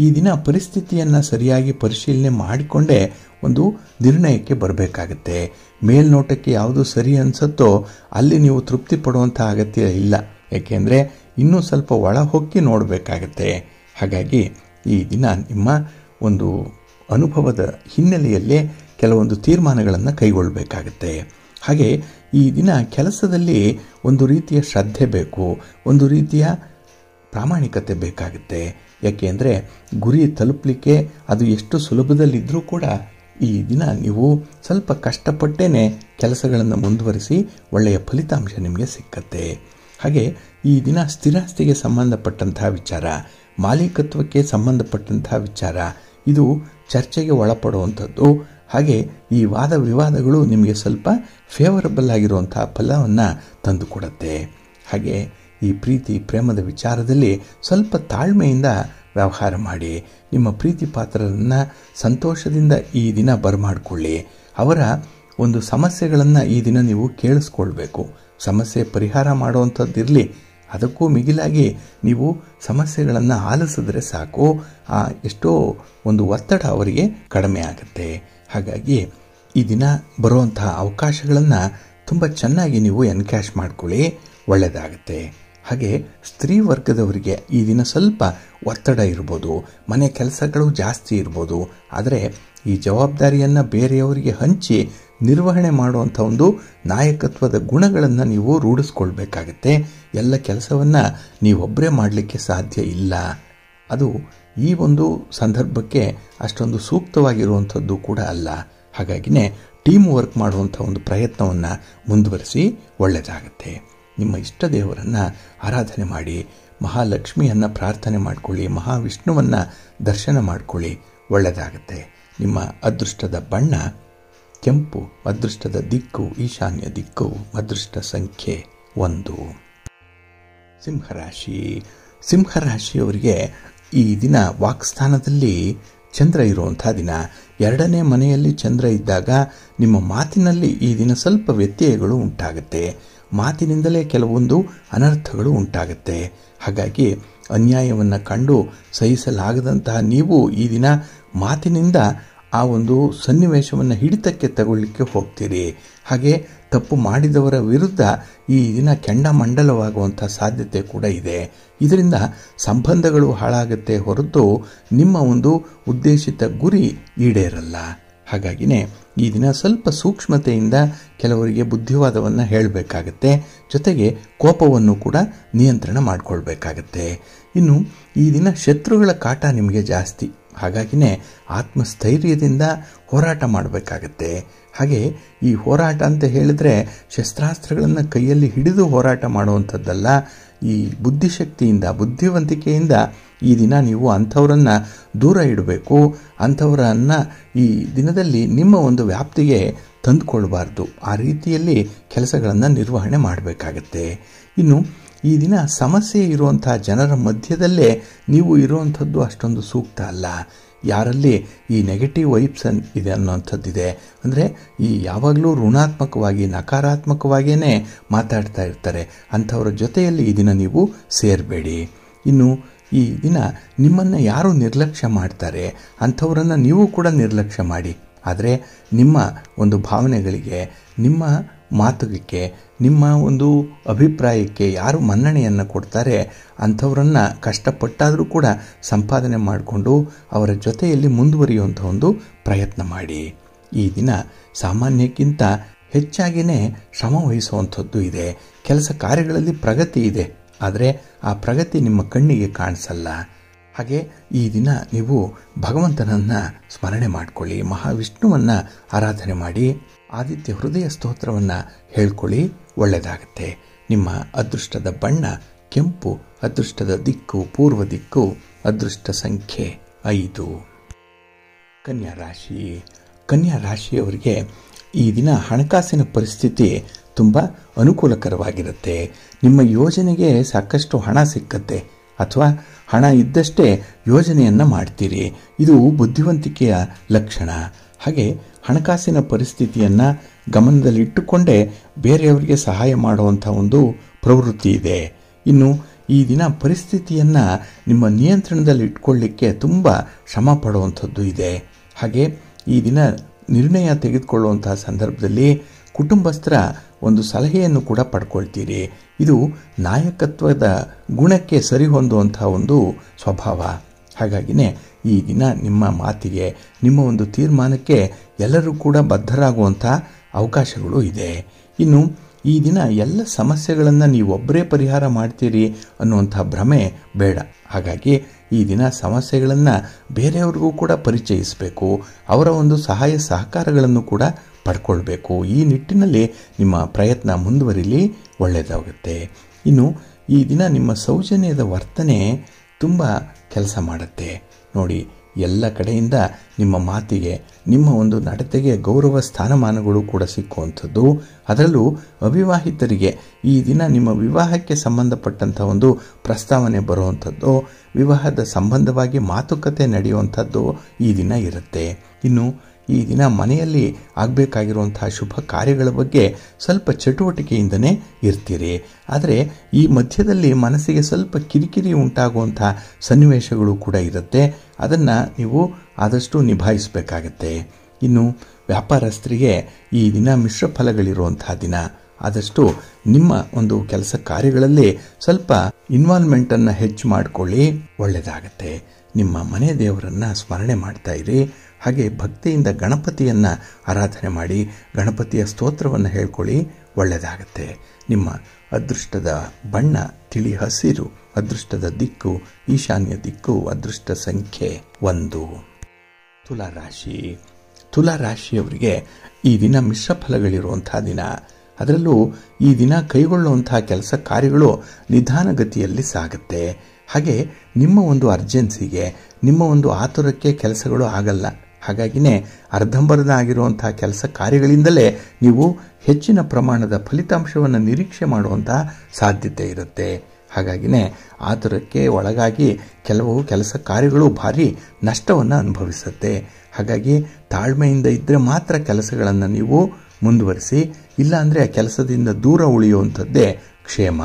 ಈ ದಿನ ಪರಿಸ್ಥಿತಿಯನ್ನು ಸರಿಯಾಗಿ ಪರಿಶೀಲನೆ ಮಾಡಿಕೊಂಡೇ ಒಂದು ನಿರ್ಣಯಕ್ಕೆ ಬರಬೇಕಾಗತ್ತೆ. ಮೇಲ್ನೋಟಕ್ಕೆ ಯಾವುದು ಸರಿ ಅನಿಸುತ್ತೋ ಅಲ್ಲಿ ನೀವು ತೃಪ್ತಿ ಪಡುವಂಥ ಅಗತ್ಯ ಇಲ್ಲ. ಏಕೆಂದರೆ ಇನ್ನೂ ಸ್ವಲ್ಪ ಒಳ ಹೊಕ್ಕಿ ನೋಡಬೇಕಾಗತ್ತೆ. ಹಾಗಾಗಿ ಈ ದಿನ ನಿಮ್ಮ ಒಂದು ಅನುಭವದ ಹಿನ್ನೆಲೆಯಲ್ಲೇ ಕೆಲವೊಂದು ತೀರ್ಮಾನಗಳನ್ನು ಕೈಗೊಳ್ಳಬೇಕಾಗತ್ತೆ. ಹಾಗೆ ಈ ದಿನ ಕೆಲಸದಲ್ಲಿ ಒಂದು ರೀತಿಯ ಶ್ರದ್ಧೆ ಬೇಕು, ಒಂದು ರೀತಿಯ ಪ್ರಾಮಾಣಿಕತೆ ಬೇಕಾಗುತ್ತೆ. ಯಾಕೆಂದರೆ ಗುರಿ ತಲುಪಲಿಕ್ಕೆ ಅದು ಎಷ್ಟು ಸುಲಭದಲ್ಲಿದ್ದರೂ ಕೂಡ ಈ ದಿನ ನೀವು ಸ್ವಲ್ಪ ಕಷ್ಟಪಟ್ಟೇ ಕೆಲಸಗಳನ್ನು ಮುಂದುವರಿಸಿ ಒಳ್ಳೆಯ ಫಲಿತಾಂಶ ನಿಮಗೆ ಸಿಕ್ಕತ್ತೆ. ಹಾಗೆ ಈ ದಿನ ಸ್ಥಿರಾಸ್ತಿಗೆ ಸಂಬಂಧಪಟ್ಟಂತಹ ವಿಚಾರ, ಮಾಲೀಕತ್ವಕ್ಕೆ ಸಂಬಂಧಪಟ್ಟಂತಹ ವಿಚಾರ ಇದು ಚರ್ಚೆಗೆ ಒಳಪಡುವಂಥದ್ದು. ಹಾಗೆ ಈ ವಾದ ವಿವಾದಗಳು ನಿಮಗೆ ಸ್ವಲ್ಪ ಫೇವರಬಲ್ ಆಗಿರುವಂತಹ ಫಲವನ್ನು ತಂದುಕೊಡುತ್ತೆ. ಹಾಗೆ ಈ ಪ್ರೀತಿ ಪ್ರೇಮದ ವಿಚಾರದಲ್ಲಿ ಸ್ವಲ್ಪ ತಾಳ್ಮೆಯಿಂದ ವ್ಯವಹಾರ ಮಾಡಿ. ನಿಮ್ಮ ಪ್ರೀತಿ ಪಾತ್ರರನ್ನು ಸಂತೋಷದಿಂದ ಈ ದಿನ ಬರಮಾಡಿಕೊಳ್ಳಿ. ಅವರ ಒಂದು ಸಮಸ್ಯೆಗಳನ್ನು ಈ ದಿನ ನೀವು ಕೇಳಿಸ್ಕೊಳ್ಬೇಕು. ಸಮಸ್ಯೆ ಪರಿಹಾರ ಮಾಡುವಂಥದ್ದಿರಲಿ, ಅದಕ್ಕೂ ಮಿಗಿಲಾಗಿ ನೀವು ಸಮಸ್ಯೆಗಳನ್ನು ಆಲಿಸಿದ್ರೆ ಸಾಕು, ಎಷ್ಟೋ ಒಂದು ಒತ್ತಡ ಅವರಿಗೆ ಕಡಿಮೆ ಆಗುತ್ತೆ. ಹಾಗಾಗಿ ಈ ದಿನ ಬರುವಂತಹ ಅವಕಾಶಗಳನ್ನು ತುಂಬ ಚೆನ್ನಾಗಿ ನೀವು ಎನ್ಕ್ಯಾಶ್ ಮಾಡ್ಕೊಳ್ಳಿ, ಒಳ್ಳೆಯದಾಗುತ್ತೆ. ಹಾಗೆ ಸ್ತ್ರೀ ವರ್ಗದವರಿಗೆ ಈ ದಿನ ಸ್ವಲ್ಪ ಒತ್ತಡ ಇರ್ಬೋದು, ಮನೆ ಕೆಲಸಗಳು ಜಾಸ್ತಿ ಇರ್ಬೋದು. ಆದರೆ ಈ ಜವಾಬ್ದಾರಿಯನ್ನು ಬೇರೆಯವರಿಗೆ ಹಂಚಿ ನಿರ್ವಹಣೆ ಮಾಡುವಂಥ ಒಂದು ನಾಯಕತ್ವದ ಗುಣಗಳನ್ನು ನೀವು ರೂಢಿಸ್ಕೊಳ್ಬೇಕಾಗತ್ತೆ. ಎಲ್ಲ ಕೆಲಸವನ್ನು ನೀವೊಬ್ಬರೇ ಮಾಡಲಿಕ್ಕೆ ಸಾಧ್ಯ ಇಲ್ಲ. ಅದು ಈ ಒಂದು ಸಂದರ್ಭಕ್ಕೆ ಅಷ್ಟೊಂದು ಸೂಕ್ತವಾಗಿರುವಂಥದ್ದು ಕೂಡ ಅಲ್ಲ. ಹಾಗಾಗಿನೇ ಟೀಮ್ ವರ್ಕ್ ಮಾಡುವಂಥ ಒಂದು ಪ್ರಯತ್ನವನ್ನು ಮುಂದುವರಿಸಿ, ಒಳ್ಳೆಯದಾಗತ್ತೆ. ನಿಮ್ಮ ಇಷ್ಟ ದೇವರನ್ನು ಆರಾಧನೆ ಮಾಡಿ, ಮಹಾಲಕ್ಷ್ಮಿಯನ್ನು ಪ್ರಾರ್ಥನೆ ಮಾಡಿಕೊಳ್ಳಿ, ಮಹಾವಿಷ್ಣುವನ್ನು ದರ್ಶನ ಮಾಡಿಕೊಳ್ಳಿ, ಒಳ್ಳೆಯದಾಗತ್ತೆ. ನಿಮ್ಮ ಅದೃಷ್ಟದ ಬಣ್ಣ ಕೆಂಪು, ಅದೃಷ್ಟದ ದಿಕ್ಕು ಈಶಾನ್ಯ ದಿಕ್ಕು, ಅದೃಷ್ಟ ಸಂಖ್ಯೆ 1. ಸಿಂಹರಾಶಿ. ಸಿಂಹರಾಶಿಯವರಿಗೆ ಈ ದಿನ ವಾಕ್ಸ್ಥಾನದಲ್ಲಿ ಚಂದ್ರ ಇರುವಂಥ ದಿನ. 2ನೇ ಮನೆಯಲ್ಲಿ ಚಂದ್ರ ಇದ್ದಾಗ ನಿಮ್ಮ ಮಾತಿನಲ್ಲಿ ಈ ದಿನ ಸ್ವಲ್ಪ ವ್ಯತ್ಯಯಗಳು ಉಂಟಾಗುತ್ತೆ. ಮಾತಿನಿಂದಲೇ ಕೆಲವೊಂದು ಅನರ್ಥಗಳು ಉಂಟಾಗುತ್ತೆ. ಹಾಗಾಗಿ ಅನ್ಯಾಯವನ್ನು ಕಂಡು ಸಹಿಸಲಾಗದಂತಹ ನೀವು ಈ ದಿನ ಮಾತಿನಿಂದ ಆ ಒಂದು ಸನ್ನಿವೇಶವನ್ನು ಹಿಡಿತಕ್ಕೆ ತಗೊಳ್ಳಿಕ್ಕೆ ಹೋಗ್ತೀರಿ. ಹಾಗೆ ತಪ್ಪು ಮಾಡಿದವರ ವಿರುದ್ಧ ಈ ದಿನ ಕೆಂಡಮಂಡಲವಾಗುವಂಥ ಸಾಧ್ಯತೆ ಕೂಡ ಇದೆ. ಇದರಿಂದ ಸಂಬಂಧಗಳು ಹಾಳಾಗುತ್ತೆ ಹೊರತು ನಿಮ್ಮ ಒಂದು ಉದ್ದೇಶಿತ ಗುರಿ ಈಡೇರಲ್ಲ. ಹಾಗಾಗಿನೇ ಈ ದಿನ ಸ್ವಲ್ಪ ಸೂಕ್ಷ್ಮತೆಯಿಂದ ಕೆಲವರಿಗೆ ಬುದ್ಧಿವಾದವನ್ನು ಹೇಳಬೇಕಾಗತ್ತೆ. ಜೊತೆಗೆ ಕೋಪವನ್ನು ಕೂಡ ನಿಯಂತ್ರಣ ಮಾಡಿಕೊಳ್ಬೇಕಾಗತ್ತೆ. ಇನ್ನು ಈ ದಿನ ಶತ್ರುಗಳ ಕಾಟ ನಿಮಗೆ ಜಾಸ್ತಿ. ಹಾಗಾಗಿನೇ ಆತ್ಮಸ್ಥೈರ್ಯದಿಂದ ಹೋರಾಟ ಮಾಡಬೇಕಾಗತ್ತೆ. ಹಾಗೆ ಈ ಹೋರಾಟ ಅಂತ ಹೇಳಿದ್ರೆ ಶಸ್ತ್ರಾಸ್ತ್ರಗಳನ್ನು ಕೈಯಲ್ಲಿ ಹಿಡಿದು ಹೋರಾಟ ಮಾಡುವಂಥದ್ದಲ್ಲ. ಈ ಬುದ್ಧಿಶಕ್ತಿಯಿಂದ, ಬುದ್ಧಿವಂತಿಕೆಯಿಂದ ಈ ದಿನ ನೀವು ಅಂಥವರನ್ನು ದೂರ ಇಡಬೇಕು. ಅಂಥವರನ್ನು ಈ ದಿನದಲ್ಲಿ ನಿಮ್ಮ ಒಂದು ವ್ಯಾಪ್ತಿಗೆ ತಂದುಕೊಳ್ಬಾರ್ದು. ಆ ರೀತಿಯಲ್ಲಿ ಕೆಲಸಗಳನ್ನು ನಿರ್ವಹಣೆ ಮಾಡಬೇಕಾಗತ್ತೆ. ಇನ್ನು ಈ ದಿನ ಸಮಸ್ಯೆ ಇರುವಂಥ ಜನರ ಮಧ್ಯದಲ್ಲೇ ನೀವು ಇರುವಂಥದ್ದು ಅಷ್ಟೊಂದು ಸೂಕ್ತ ಅಲ್ಲ. ಯಾರಲ್ಲಿ ಈ ನೆಗೆಟಿವ್ ವೈಬ್ಸ್ ಇದೆ ಅನ್ನೋಂಥದ್ದಿದೆ, ಅಂದರೆ ಈ ಯಾವಾಗಲೂ ಋಣಾತ್ಮಕವಾಗಿ ನಕಾರಾತ್ಮಕವಾಗಿಯೇ ಮಾತಾಡ್ತಾ ಇರ್ತಾರೆ, ಅಂಥವ್ರ ಜೊತೆಯಲ್ಲಿ ಈ ದಿನ ನೀವು ಸೇರಬೇಡಿ. ಇನ್ನು ಈ ದಿನ ನಿಮ್ಮನ್ನು ಯಾರು ನಿರ್ಲಕ್ಷ್ಯ ಮಾಡ್ತಾರೆ ಅಂಥವರನ್ನು ನೀವು ಕೂಡ ನಿರ್ಲಕ್ಷ್ಯ ಮಾಡಿ. ಆದರೆ ನಿಮ್ಮ ಒಂದು ಭಾವನೆಗಳಿಗೆ, ನಿಮ್ಮ ಮಾತುಗಳಿಗೆ, ನಿಮ್ಮ ಒಂದು ಅಭಿಪ್ರಾಯಕ್ಕೆ ಯಾರು ಮನ್ನಣೆಯನ್ನು ಕೊಡ್ತಾರೆ ಅಂಥವರನ್ನು ಕಷ್ಟಪಟ್ಟಾದರೂ ಕೂಡ ಸಂಪಾದನೆ ಮಾಡಿಕೊಂಡು ಅವರ ಜೊತೆಯಲ್ಲಿ ಮುಂದುವರಿಯುವಂಥ ಒಂದು ಪ್ರಯತ್ನ ಮಾಡಿ. ಈ ದಿನ ಸಾಮಾನ್ಯಕ್ಕಿಂತ ಹೆಚ್ಚಾಗಿಯೇ ಶ್ರಮ ವಹಿಸುವಂಥದ್ದು ಇದೆ. ಕೆಲಸ ಕಾರ್ಯಗಳಲ್ಲಿ ಪ್ರಗತಿ ಇದೆ, ಆದರೆ ಆ ಪ್ರಗತಿ ನಿಮ್ಮ ಕಣ್ಣಿಗೆ ಕಾಣಿಸಲ್ಲ. ಹಾಗೆ ಈ ದಿನ ನೀವು ಭಗವಂತನನ್ನು ಸ್ಮರಣೆ ಮಾಡಿಕೊಳ್ಳಿ, ಮಹಾವಿಷ್ಣುವನ್ನು ಆರಾಧನೆ ಮಾಡಿ, ಆದಿತ್ಯ ಹೃದಯ ಸ್ತೋತ್ರವನ್ನು ಹೇಳ್ಕೊಳ್ಳಿ, ಒಳ್ಳೆಯದಾಗುತ್ತೆ. ನಿಮ್ಮ ಅದೃಷ್ಟದ ಬಣ್ಣ ಕೆಂಪು, ಅದೃಷ್ಟದ ದಿಕ್ಕು ಪೂರ್ವ ದಿಕ್ಕು, ಅದೃಷ್ಟ ಸಂಖ್ಯೆ 5. ಕನ್ಯಾ ರಾಶಿ. ಕನ್ಯಾ ರಾಶಿಯವರಿಗೆ ಈ ದಿನ ಹಣಕಾಸಿನ ಪರಿಸ್ಥಿತಿ ತುಂಬ ಅನುಕೂಲಕರವಾಗಿರುತ್ತೆ. ನಿಮ್ಮ ಯೋಜನೆಗೆ ಸಾಕಷ್ಟು ಹಣ ಸಿಕ್ಕತ್ತೆ, ಅಥವಾ ಹಣ ಇದ್ದಷ್ಟೇ ಯೋಜನೆಯನ್ನು ಮಾಡ್ತೀರಿ. ಇದು ಬುದ್ಧಿವಂತಿಕೆಯ ಲಕ್ಷಣ. ಹಾಗೆ ಹಣಕಾಸಿನ ಪರಿಸ್ಥಿತಿಯನ್ನು ಗಮನದಲ್ಲಿಟ್ಟುಕೊಂಡೇ ಬೇರೆಯವರಿಗೆ ಸಹಾಯ ಮಾಡುವಂಥ ಒಂದು ಪ್ರವೃತ್ತಿ ಇದೆ. ಇನ್ನು ಈ ದಿನ ಪರಿಸ್ಥಿತಿಯನ್ನು ನಿಮ್ಮ ನಿಯಂತ್ರಣದಲ್ಲಿ ಇಟ್ಕೊಳ್ಳಿಕ್ಕೆ ತುಂಬ ಶ್ರಮ ಪಡುವಂಥದ್ದು ಇದೆ. ಹಾಗೆ ಈ ದಿನ ನಿರ್ಣಯ ತೆಗೆದುಕೊಳ್ಳುವಂತಹ ಸಂದರ್ಭದಲ್ಲಿ ಕುಟುಂಬಸ್ಥರ ಒಂದು ಸಲಹೆಯನ್ನು ಕೂಡ ಪಡ್ಕೊಳ್ತೀರಿ. ಇದು ನಾಯಕತ್ವದ ಗುಣಕ್ಕೆ ಸರಿಹೊಂದುವಂಥ ಒಂದು ಸ್ವಭಾವ. ಹಾಗಾಗಿನೇ ಈ ದಿನ ನಿಮ್ಮ ಮಾತಿಗೆ, ನಿಮ್ಮ ಒಂದು ತೀರ್ಮಾನಕ್ಕೆ ಎಲ್ಲರೂ ಕೂಡ ಬದ್ಧರಾಗುವಂಥ ಅವಕಾಶಗಳು ಇದೆ. ಇನ್ನು ಈ ದಿನ ಎಲ್ಲ ಸಮಸ್ಯೆಗಳನ್ನು ನೀವೊಬ್ಬರೇ ಪರಿಹಾರ ಮಾಡ್ತೀರಿ ಅನ್ನುವಂಥ ಭ್ರಮೆ ಬೇಡ. ಹಾಗಾಗಿ ಈ ದಿನ ಸಮಸ್ಯೆಗಳನ್ನು ಬೇರೆಯವ್ರಿಗೂ ಕೂಡ ಪರಿಚಯಿಸಬೇಕು, ಅವರ ಒಂದು ಸಹಾಯ ಸಹಕಾರಗಳನ್ನು ಕೂಡ ಪಡ್ಕೊಳ್ಬೇಕು. ಈ ನಿಟ್ಟಿನಲ್ಲಿ ನಿಮ್ಮ ಪ್ರಯತ್ನ ಮುಂದುವರಿಲಿ, ಒಳ್ಳೆಯದಾಗುತ್ತೆ. ಇನ್ನು ಈ ದಿನ ನಿಮ್ಮ ಸೌಜನ್ಯದ ವರ್ತನೆ ತುಂಬ ಕೆಲಸ ಮಾಡುತ್ತೆ ನೋಡಿ. ಎಲ್ಲ ಕಡೆಯಿಂದ ನಿಮ್ಮ ಮಾತಿಗೆ, ನಿಮ್ಮ ಒಂದು ನಡತೆಗೆ ಗೌರವ ಸ್ಥಾನಮಾನಗಳು ಕೂಡ ಸಿಕ್ಕುವಂಥದ್ದು. ಅದರಲ್ಲೂ ಅವಿವಾಹಿತರಿಗೆ ಈ ದಿನ ನಿಮ್ಮ ವಿವಾಹಕ್ಕೆ ಸಂಬಂಧಪಟ್ಟಂಥ ಒಂದು ಪ್ರಸ್ತಾವನೆ ಬರುವಂಥದ್ದು, ವಿವಾಹದ ಸಂಬಂಧವಾಗಿ ಮಾತುಕತೆ ನಡೆಯುವಂಥದ್ದು ಈ ದಿನ ಇರುತ್ತೆ. ಇನ್ನು ಈ ದಿನ ಮನೆಯಲ್ಲಿ ಆಗಬೇಕಾಗಿರುವಂತಹ ಶುಭ ಕಾರ್ಯಗಳ ಬಗ್ಗೆ ಸ್ವಲ್ಪ ಚಟುವಟಿಕೆಯಿಂದನೇ ಇರ್ತೀರಿ. ಆದರೆ ಈ ಮಧ್ಯದಲ್ಲಿ ಮನಸ್ಸಿಗೆ ಸ್ವಲ್ಪ ಕಿರಿಕಿರಿ ಉಂಟಾಗುವಂಥ ಸನ್ನಿವೇಶಗಳು ಕೂಡ ಇರುತ್ತೆ. ಅದನ್ನು ನೀವು ಆದಷ್ಟು ನಿಭಾಯಿಸಬೇಕಾಗತ್ತೆ. ಇನ್ನು ವ್ಯಾಪಾರಸ್ಥರಿಗೆ ಈ ದಿನ ಮಿಶ್ರ ಫಲಗಳಿರುವಂತಹ ದಿನ. ಆದಷ್ಟು ನಿಮ್ಮ ಒಂದು ಕೆಲಸ ಕಾರ್ಯಗಳಲ್ಲಿ ಸ್ವಲ್ಪ ಇನ್ವಾಲ್ವ್ಮೆಂಟನ್ನು ಹೆಚ್ಚು ಮಾಡಿಕೊಳ್ಳಿ, ಒಳ್ಳೆಯದಾಗತ್ತೆ. ನಿಮ್ಮ ಮನೆ ದೇವರನ್ನು ಸ್ಮರಣೆ ಮಾಡ್ತಾ ಇರಿ. ಹಾಗೆ ಭಕ್ತಿಯಿಂದ ಗಣಪತಿಯನ್ನು ಆರಾಧನೆ ಮಾಡಿ, ಗಣಪತಿಯ ಸ್ತೋತ್ರವನ್ನು ಹೇಳ್ಕೊಳ್ಳಿ, ಒಳ್ಳೆಯದಾಗತ್ತೆ. ನಿಮ್ಮ ಅದೃಷ್ಟದ ಬಣ್ಣ ತಿಳಿ ಹಸಿರು, ಅದೃಷ್ಟದ ದಿಕ್ಕು ಈಶಾನ್ಯ ದಿಕ್ಕು, ಅದೃಷ್ಟ ಸಂಖ್ಯೆ 1. ತುಲಾರಾಶಿ. ತುಲಾರಾಶಿಯವರಿಗೆ ಈ ದಿನ ಮಿಶ್ರ ಫಲಗಳಿರುವಂಥ ದಿನ. ಅದರಲ್ಲೂ ಈ ದಿನ ಕೈಗೊಳ್ಳುವಂತಹ ಕೆಲಸ ಕಾರ್ಯಗಳು ನಿಧಾನಗತಿಯಲ್ಲಿ ಸಾಗುತ್ತೆ. ಹಾಗೆ ನಿಮ್ಮ ಒಂದು ಅರ್ಜೆನ್ಸಿಗೆ, ನಿಮ್ಮ ಒಂದು ಆತುರಕ್ಕೆ ಕೆಲಸಗಳು ಆಗಲ್ಲ. ಹಾಗಾಗಿನೇ ಅರ್ಧಂಬರ್ಧ ಆಗಿರುವಂಥ ಕೆಲಸ ಕಾರ್ಯಗಳಿಂದಲೇ ನೀವು ಹೆಚ್ಚಿನ ಪ್ರಮಾಣದ ಫಲಿತಾಂಶವನ್ನು ನಿರೀಕ್ಷೆ ಮಾಡುವಂಥ ಸಾಧ್ಯತೆ ಇರುತ್ತೆ. ಹಾಗಾಗಿನೇ ಆತುರಕ್ಕೆ ಒಳಗಾಗಿ ಕೆಲವು ಕೆಲಸ ಕಾರ್ಯಗಳು ಭಾರಿ ನಷ್ಟವನ್ನು ಅನುಭವಿಸುತ್ತೆ. ಹಾಗಾಗಿ ತಾಳ್ಮೆಯಿಂದ ಇದ್ದರೆ ಮಾತ್ರ ಕೆಲಸಗಳನ್ನು ನೀವು ಮುಂದುವರಿಸಿ, ಇಲ್ಲಾಂದರೆ ಆ ಕೆಲಸದಿಂದ ದೂರ ಉಳಿಯುವಂಥದ್ದೇ ಕ್ಷೇಮ.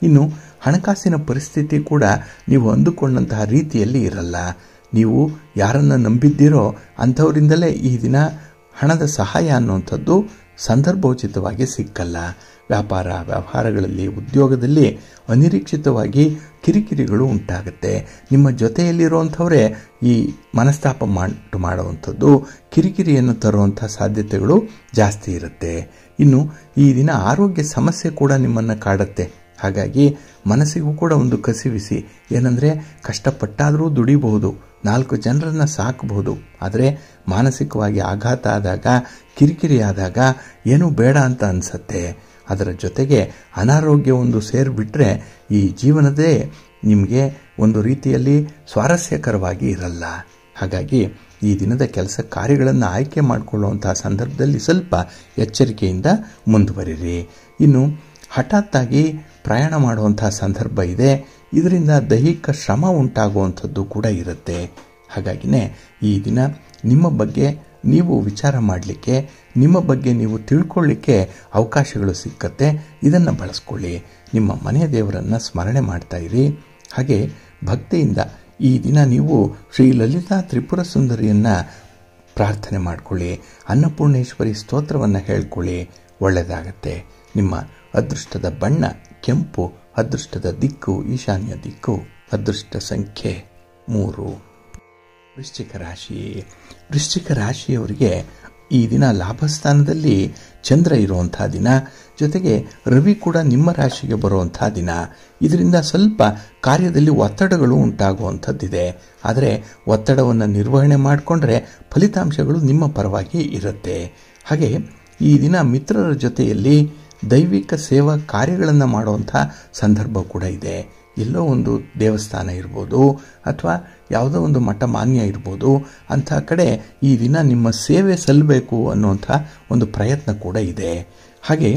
ಇನ್ನು ಹಣಕಾಸಿನ ಪರಿಸ್ಥಿತಿ ಕೂಡ ನೀವು ಅಂದುಕೊಂಡಂತಹ ರೀತಿಯಲ್ಲಿ ಇರಲ್ಲ. ನೀವು ಯಾರನ್ನು ನಂಬಿದ್ದೀರೋ ಅಂಥವರಿಂದಲೇ ಈ ದಿನ ಹಣದ ಸಹಾಯ ಅನ್ನುವಂಥದ್ದು ಸಂದರ್ಭೋಚಿತವಾಗಿ ಸಿಕ್ಕಲ್ಲ. ವ್ಯವಹಾರಗಳಲ್ಲಿ, ಉದ್ಯೋಗದಲ್ಲಿ ಅನಿರೀಕ್ಷಿತವಾಗಿ ಕಿರಿಕಿರಿಗಳು ಉಂಟಾಗುತ್ತೆ. ನಿಮ್ಮ ಜೊತೆಯಲ್ಲಿರುವಂಥವರೇ ಈ ಮನಸ್ತಾಪ ಮಾಡುವಂಥದ್ದು, ಕಿರಿಕಿರಿಯನ್ನು ತರುವಂಥ ಸಾಧ್ಯತೆಗಳು ಜಾಸ್ತಿ ಇರುತ್ತೆ. ಇನ್ನು ಈ ದಿನ ಆರೋಗ್ಯ ಸಮಸ್ಯೆ ಕೂಡ ನಿಮ್ಮನ್ನು ಕಾಡುತ್ತೆ. ಹಾಗಾಗಿ ಮನಸ್ಸಿಗೂ ಕೂಡ ಒಂದು ಕಸಿವಿಸಿ, ಏನಂದರೆ ಕಷ್ಟಪಟ್ಟಾದರೂ ದುಡಿಬಹುದು, 4 ಜನರನ್ನು ಸಾಕಬಹುದು. ಆದರೆ ಮಾನಸಿಕವಾಗಿ ಆಘಾತ ಆದಾಗ, ಕಿರಿಕಿರಿ ಆದಾಗ ಏನೂ ಬೇಡ ಅಂತ ಅನಿಸತ್ತೆ. ಅದರ ಜೊತೆಗೆ ಅನಾರೋಗ್ಯ ಒಂದು ಸೇರಿಬಿಟ್ರೆ ಈ ಜೀವನದೇ ನಿಮಗೆ ಒಂದು ರೀತಿಯಲ್ಲಿ ಸ್ವಾರಸ್ಯಕರವಾಗಿ ಇರಲ್ಲ. ಹಾಗಾಗಿ ಈ ದಿನದ ಕೆಲಸ ಕಾರ್ಯಗಳನ್ನು ಆಯ್ಕೆ ಮಾಡಿಕೊಳ್ಳುವಂತಹ ಸಂದರ್ಭದಲ್ಲಿ ಸ್ವಲ್ಪ ಎಚ್ಚರಿಕೆಯಿಂದ ಮುಂದುವರಿರಿ. ಇನ್ನು ಹಠಾತ್ತಾಗಿ ಪ್ರಯಾಣ ಮಾಡುವಂತಹ ಸಂದರ್ಭ ಇದೆ. ಇದರಿಂದ ದೈಹಿಕ ಶ್ರಮ ಉಂಟಾಗುವಂಥದ್ದು ಕೂಡ ಇರುತ್ತೆ. ಹಾಗಾಗಿನೇ ಈ ದಿನ ನಿಮ್ಮ ಬಗ್ಗೆ ನೀವು ವಿಚಾರ ಮಾಡಲಿಕ್ಕೆ, ನಿಮ್ಮ ಬಗ್ಗೆ ನೀವು ತಿಳ್ಕೊಳ್ಳಿಕ್ಕೆ ಅವಕಾಶಗಳು ಸಿಕ್ಕತ್ತೆ. ಇದನ್ನು ಬಳಸ್ಕೊಳ್ಳಿ. ನಿಮ್ಮ ಮನೆಯ ದೇವರನ್ನು ಸ್ಮರಣೆ ಮಾಡ್ತಾ ಇರಿ. ಹಾಗೆ ಭಕ್ತಿಯಿಂದ ಈ ದಿನ ನೀವು ಶ್ರೀ ಲಲಿತಾ ತ್ರಿಪುರ ಸುಂದರಿಯನ್ನು ಪ್ರಾರ್ಥನೆ ಮಾಡಿಕೊಳ್ಳಿ. ಅನ್ನಪೂರ್ಣೇಶ್ವರಿ ಸ್ತೋತ್ರವನ್ನು ಹೇಳ್ಕೊಳ್ಳಿ. ಒಳ್ಳೆಯದಾಗತ್ತೆ. ನಿಮ್ಮ ಅದೃಷ್ಟದ ಬಣ್ಣ ಕೆಂಪು, ಅದೃಷ್ಟದ ದಿಕ್ಕು ಈಶಾನ್ಯ ದಿಕ್ಕು, ಅದೃಷ್ಟ ಸಂಖ್ಯೆ 3. ವೃಶ್ಚಿಕ ರಾಶಿ. ವೃಶ್ಚಿಕ ರಾಶಿಯವರಿಗೆ ಈ ದಿನ ಲಾಭಸ್ಥಾನದಲ್ಲಿ ಚಂದ್ರ ಇರುವಂಥ ದಿನ, ಜೊತೆಗೆ ರವಿ ಕೂಡ ನಿಮ್ಮ ರಾಶಿಗೆ ಬರುವಂಥ ದಿನ. ಇದರಿಂದ ಸ್ವಲ್ಪ ಕಾರ್ಯದಲ್ಲಿ ಒತ್ತಡಗಳು ಉಂಟಾಗುವಂಥದ್ದಿದೆ. ಆದರೆ ಒತ್ತಡವನ್ನು ನಿರ್ವಹಣೆ ಮಾಡಿಕೊಂಡ್ರೆ ಫಲಿತಾಂಶಗಳು ನಿಮ್ಮ ಪರವಾಗಿ ಇರುತ್ತೆ. ಹಾಗೆ ಈ ದಿನ ಮಿತ್ರರ ಜೊತೆಯಲ್ಲಿ ದೈವಿಕ ಸೇವಾ ಕಾರ್ಯಗಳನ್ನು ಮಾಡುವಂಥ ಸಂದರ್ಭ ಕೂಡ ಇದೆ. ಎಲ್ಲೋ ಒಂದು ದೇವಸ್ಥಾನ ಇರ್ಬೋದು ಅಥವಾ ಯಾವುದೋ ಒಂದು ಮಠ ಮಾನ್ಯ ಇರ್ಬೋದು, ಅಂಥ ಕಡೆ ಈ ದಿನ ನಿಮ್ಮ ಸೇವೆ ಸಲ್ಲಬೇಕು ಅನ್ನುವಂಥ ಒಂದು ಪ್ರಯತ್ನ ಕೂಡ ಇದೆ. ಹಾಗೆ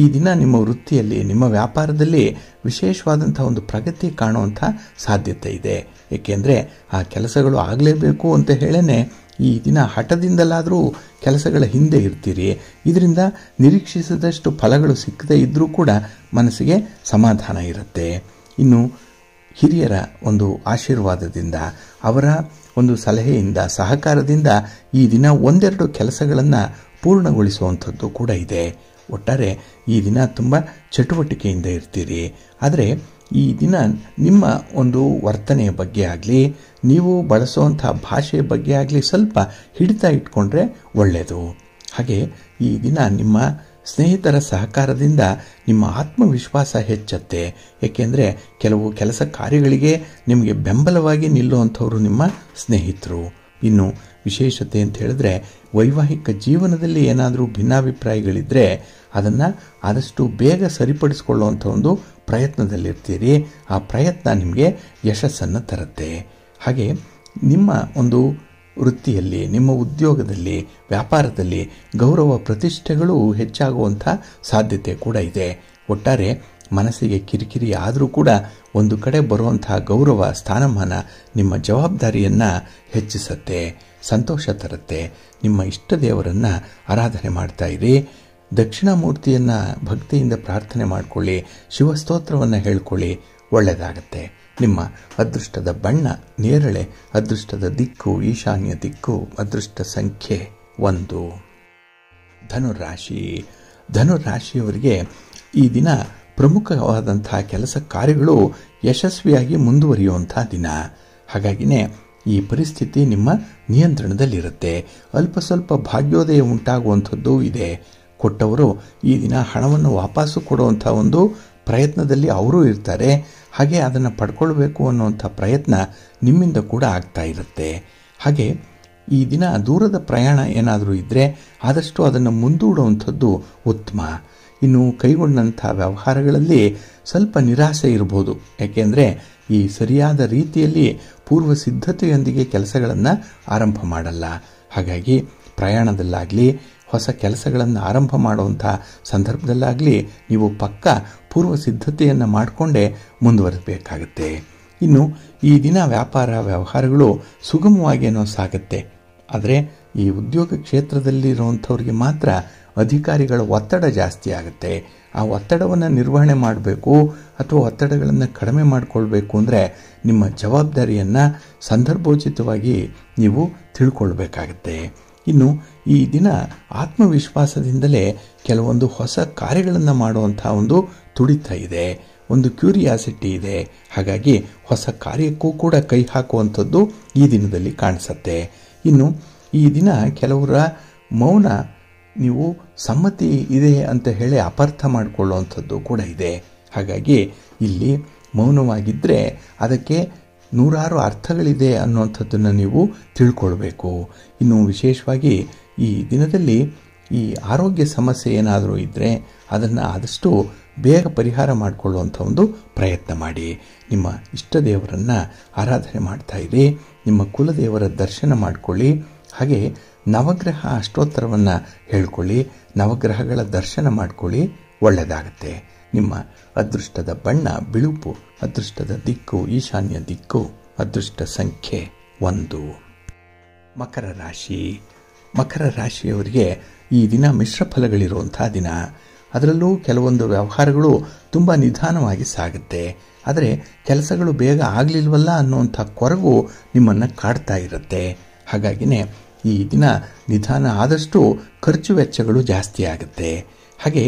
ಈ ದಿನ ನಿಮ್ಮ ವೃತ್ತಿಯಲ್ಲಿ, ನಿಮ್ಮ ವ್ಯಾಪಾರದಲ್ಲಿ ವಿಶೇಷವಾದಂಥ ಒಂದು ಪ್ರಗತಿ ಕಾಣುವಂಥ ಸಾಧ್ಯತೆ ಇದೆ. ಏಕೆಂದರೆ ಆ ಕೆಲಸಗಳು ಆಗಲೇಬೇಕು ಅಂತ ಹೇಳೇ ಈ ದಿನ ಹಠದಿಂದಲಾದರೂ ಕೆಲಸಗಳ ಹಿಂದೆ ಇರ್ತೀರಿ. ಇದರಿಂದ ನಿರೀಕ್ಷಿಸಿದಷ್ಟು ಫಲಗಳು ಸಿಕ್ಕದೇ ಇದ್ದರೂ ಕೂಡ ಮನಸ್ಸಿಗೆ ಸಮಾಧಾನ ಇರುತ್ತೆ. ಇನ್ನು ಹಿರಿಯರ ಒಂದು ಆಶೀರ್ವಾದದಿಂದ, ಅವರ ಒಂದು ಸಲಹೆಯಿಂದ, ಸಹಕಾರದಿಂದ ಈ ದಿನ ಒಂದೆರಡು ಕೆಲಸಗಳನ್ನು ಪೂರ್ಣಗೊಳಿಸುವಂಥದ್ದು ಕೂಡ ಇದೆ. ಒಟ್ಟಾರೆ ಈ ದಿನ ತುಂಬ ಚಟುವಟಿಕೆಯಿಂದ ಇರ್ತೀರಿ. ಆದರೆ ಈ ದಿನ ನಿಮ್ಮ ಒಂದು ವರ್ತನೆಯ ಬಗ್ಗೆ ಆಗಲಿ, ನೀವು ಬಳಸುವಂಥ ಭಾಷೆಯ ಬಗ್ಗೆ ಆಗಲಿ ಸ್ವಲ್ಪ ಹಿಡಿತಾ ಇಟ್ಕೊಂಡ್ರೆ ಒಳ್ಳೆಯದು. ಹಾಗೆ ಈ ದಿನ ನಿಮ್ಮ ಸ್ನೇಹಿತರ ಸಹಕಾರದಿಂದ ನಿಮ್ಮ ಆತ್ಮವಿಶ್ವಾಸ ಹೆಚ್ಚತ್ತೆ. ಏಕೆಂದರೆ ಕೆಲವು ಕೆಲಸ ಕಾರ್ಯಗಳಿಗೆ ನಿಮಗೆ ಬೆಂಬಲವಾಗಿ ನಿಲ್ಲುವಂಥವರು ನಿಮ್ಮ ಸ್ನೇಹಿತರು. ಇನ್ನು ವಿಶೇಷತೆ ಅಂತ ಹೇಳಿದ್ರೆ, ವೈವಾಹಿಕ ಜೀವನದಲ್ಲಿ ಏನಾದರೂ ಭಿನ್ನಾಭಿಪ್ರಾಯಗಳಿದ್ದರೆ ಅದನ್ನು ಆದಷ್ಟು ಬೇಗ ಸರಿಪಡಿಸಿಕೊಳ್ಳುವಂಥ ಒಂದು ಪ್ರಯತ್ನದಲ್ಲಿರ್ತೀರಿ. ಆ ಪ್ರಯತ್ನ ನಿಮಗೆ ಯಶಸ್ಸನ್ನು ತರುತ್ತೆ. ಹಾಗೆ ನಿಮ್ಮ ಒಂದು ವೃತ್ತಿಯಲ್ಲಿ, ನಿಮ್ಮ ಉದ್ಯೋಗದಲ್ಲಿ, ವ್ಯಾಪಾರದಲ್ಲಿ ಗೌರವ ಪ್ರತಿಷ್ಠೆಗಳು ಹೆಚ್ಚಾಗುವಂಥ ಸಾಧ್ಯತೆ ಕೂಡ ಇದೆ. ಒಟ್ಟಾರೆ ಮನಸ್ಸಿಗೆ ಕಿರಿಕಿರಿ ಆದರೂ ಕೂಡ ಒಂದು ಕಡೆ ಬರುವಂತಹ ಗೌರವ ಸ್ಥಾನಮಾನ ನಿಮ್ಮ ಜವಾಬ್ದಾರಿಯನ್ನು ಹೆಚ್ಚಿಸುತ್ತೆ, ಸಂತೋಷ ತರುತ್ತೆ. ನಿಮ್ಮ ಇಷ್ಟ ದೇವರನ್ನು ಆರಾಧನೆ ಮಾಡ್ತಾ ಇರಿ. ದಕ್ಷಿಣಾಮೂರ್ತಿಯನ್ನು ಭಕ್ತಿಯಿಂದ ಪ್ರಾರ್ಥನೆ ಮಾಡಿಕೊಳ್ಳಿ. ಶಿವಸ್ತೋತ್ರವನ್ನು ಹೇಳ್ಕೊಳ್ಳಿ. ಒಳ್ಳೆಯದಾಗತ್ತೆ. ನಿಮ್ಮ ಅದೃಷ್ಟದ ಬಣ್ಣ ನೇರಳೆ, ಅದೃಷ್ಟದ ದಿಕ್ಕು ಈಶಾನ್ಯ ದಿಕ್ಕು, ಅದೃಷ್ಟ ಸಂಖ್ಯೆ 1. ಧನುರಾಶಿ. ಧನುರಾಶಿಯವರಿಗೆ ಈ ದಿನ ಪ್ರಮುಖವಾದಂಥ ಕೆಲಸ ಕಾರ್ಯಗಳು ಯಶಸ್ವಿಯಾಗಿ ಮುಂದುವರಿಯುವಂಥ ದಿನ. ಹಾಗಾಗಿನೇ ಈ ಪರಿಸ್ಥಿತಿ ನಿಮ್ಮ ನಿಯಂತ್ರಣದಲ್ಲಿರುತ್ತೆ. ಅಲ್ಪ ಸ್ವಲ್ಪ ಭಾಗ್ಯೋದಯ ಉಂಟಾಗುವಂಥದ್ದು ಇದೆ. ಕೊಟ್ಟವರು ಈ ದಿನ ಹಣವನ್ನು ವಾಪಸ್ಸು ಕೊಡುವಂಥ ಒಂದು ಪ್ರಯತ್ನದಲ್ಲಿ ಅವರೂ ಇರ್ತಾರೆ. ಹಾಗೆ ಅದನ್ನು ಪಡ್ಕೊಳ್ಬೇಕು ಅನ್ನುವಂಥ ಪ್ರಯತ್ನ ನಿಮ್ಮಿಂದ ಕೂಡ ಆಗ್ತಾ ಇರುತ್ತೆ. ಹಾಗೆ ಈ ದಿನ ದೂರದ ಪ್ರಯಾಣ ಏನಾದರೂ ಇದ್ದರೆ ಆದಷ್ಟು ಅದನ್ನು ಮುಂದೂಡುವಂಥದ್ದು ಉತ್ತಮ. ಇನ್ನು ಕೈಗೊಂಡಂಥ ವ್ಯವಹಾರಗಳಲ್ಲಿ ಸ್ವಲ್ಪ ನಿರಾಸೆ ಇರ್ಬೋದು. ಯಾಕೆಂದರೆ ಈ ಸರಿಯಾದ ರೀತಿಯಲ್ಲಿ ಪೂರ್ವ ಸಿದ್ಧತೆಯೊಂದಿಗೆ ಕೆಲಸಗಳನ್ನು ಆರಂಭ ಮಾಡಲ್ಲ. ಹಾಗಾಗಿ ಪ್ರಯಾಣದಲ್ಲಾಗಲಿ, ಹೊಸ ಕೆಲಸಗಳನ್ನು ಆರಂಭ ಮಾಡುವಂಥ ಸಂದರ್ಭದಲ್ಲಾಗಲಿ ನೀವು ಪಕ್ಕಾ ಪೂರ್ವ ಸಿದ್ಧತೆಯನ್ನು ಮಾಡಿಕೊಂಡೇ ಮುಂದುವರಿಸಬೇಕಾಗತ್ತೆ. ಇನ್ನು ಈ ದಿನ ವ್ಯಾಪಾರ ವ್ಯವಹಾರಗಳು ಸುಗಮವಾಗೇನೋ ಸಾಗುತ್ತೆ. ಆದರೆ ಈ ಉದ್ಯೋಗ ಕ್ಷೇತ್ರದಲ್ಲಿರುವಂಥವ್ರಿಗೆ ಮಾತ್ರ ಅಧಿಕಾರಿಗಳ ಒತ್ತಡ ಜಾಸ್ತಿ ಆಗುತ್ತೆ. ಆ ಒತ್ತಡವನ್ನು ನಿರ್ವಹಣೆ ಮಾಡಬೇಕು ಅಥವಾ ಒತ್ತಡಗಳನ್ನು ಕಡಿಮೆ ಮಾಡಿಕೊಳ್ಬೇಕು ಅಂದರೆ ನಿಮ್ಮ ಜವಾಬ್ದಾರಿಯನ್ನು ಸಂದರ್ಭೋಚಿತವಾಗಿ ನೀವು ತಿಳ್ಕೊಳ್ಬೇಕಾಗತ್ತೆ. ಇನ್ನು ಈ ದಿನ ಆತ್ಮವಿಶ್ವಾಸದಿಂದಲೇ ಕೆಲವೊಂದು ಹೊಸ ಕಾರ್ಯಗಳನ್ನು ಮಾಡುವಂಥ ಒಂದು ತುಡಿತ ಇದೆ, ಒಂದು ಕ್ಯೂರಿಯಾಸಿಟಿ ಇದೆ. ಹಾಗಾಗಿ ಹೊಸ ಕಾರ್ಯಕ್ಕೂ ಕೂಡ ಕೈ ಹಾಕುವಂಥದ್ದು ಈ ದಿನದಲ್ಲಿ ಕಾಣಿಸುತ್ತೆ. ಇನ್ನು ಈ ದಿನ ಕೆಲವರ ಮೌನ ನೀವು ಸಮ್ಮತಿ ಇದೆ ಅಂತ ಹೇಳಿ ಅಪಾರ್ಥ ಮಾಡಿಕೊಳ್ಳುವಂಥದ್ದು ಕೂಡ ಇದೆ. ಹಾಗಾಗಿ ಇಲ್ಲಿ ಮೌನವಾಗಿದ್ದರೆ ಅದಕ್ಕೆ ನೂರಾರು ಅರ್ಥಗಳಿದೆ ಅನ್ನುವಂಥದ್ದನ್ನು ನೀವು ತಿಳ್ಕೊಳ್ಬೇಕು. ಇನ್ನು ವಿಶೇಷವಾಗಿ ಈ ದಿನದಲ್ಲಿ ಈ ಆರೋಗ್ಯ ಸಮಸ್ಯೆ ಏನಾದರೂ ಇದ್ದರೆ ಅದನ್ನು ಆದಷ್ಟು ಬೇಗ ಪರಿಹಾರ ಮಾಡಿಕೊಳ್ಳುವಂಥ ಒಂದು ಪ್ರಯತ್ನ ಮಾಡಿ. ನಿಮ್ಮ ಇಷ್ಟ ದೇವರನ್ನು ಆರಾಧನೆ ಮಾಡ್ತಾ ಇರಿ. ನಿಮ್ಮ ಕುಲದೇವರ ದರ್ಶನ ಮಾಡಿಕೊಳ್ಳಿ. ಹಾಗೆ ನವಗ್ರಹ ಅಷ್ಟೋತ್ತರವನ್ನು ಹೇಳ್ಕೊಳ್ಳಿ. ನವಗ್ರಹಗಳ ದರ್ಶನ ಮಾಡಿಕೊಳ್ಳಿ. ಒಳ್ಳೆಯದಾಗತ್ತೆ. ನಿಮ್ಮ ಅದೃಷ್ಟದ ಬಣ್ಣ ಬಿಳುಪು, ಅದೃಷ್ಟದ ದಿಕ್ಕು ಈಶಾನ್ಯ ದಿಕ್ಕು, ಅದೃಷ್ಟ ಸಂಖ್ಯೆ 1. ಮಕರ ರಾಶಿ. ಮಕರ ರಾಶಿಯವರಿಗೆ ಈ ದಿನ ಮಿಶ್ರ ಫಲಗಳಿರುವಂಥ ದಿನ. ಅದರಲ್ಲೂ ಕೆಲವೊಂದು ವ್ಯವಹಾರಗಳು ತುಂಬ ನಿಧಾನವಾಗಿ ಸಾಗುತ್ತೆ. ಆದರೆ ಕೆಲಸಗಳು ಬೇಗ ಆಗಲಿಲ್ವಲ್ಲ ಅನ್ನುವಂಥ ಕೊರಗು ನಿಮ್ಮನ್ನು ಕಾಡ್ತಾ ಇರುತ್ತೆ. ಹಾಗಾಗಿನೇ ಈ ದಿನ ನಿಧಾನ ಆದಷ್ಟು ಖರ್ಚು ವೆಚ್ಚಗಳು ಜಾಸ್ತಿ ಆಗುತ್ತೆ. ಹಾಗೆ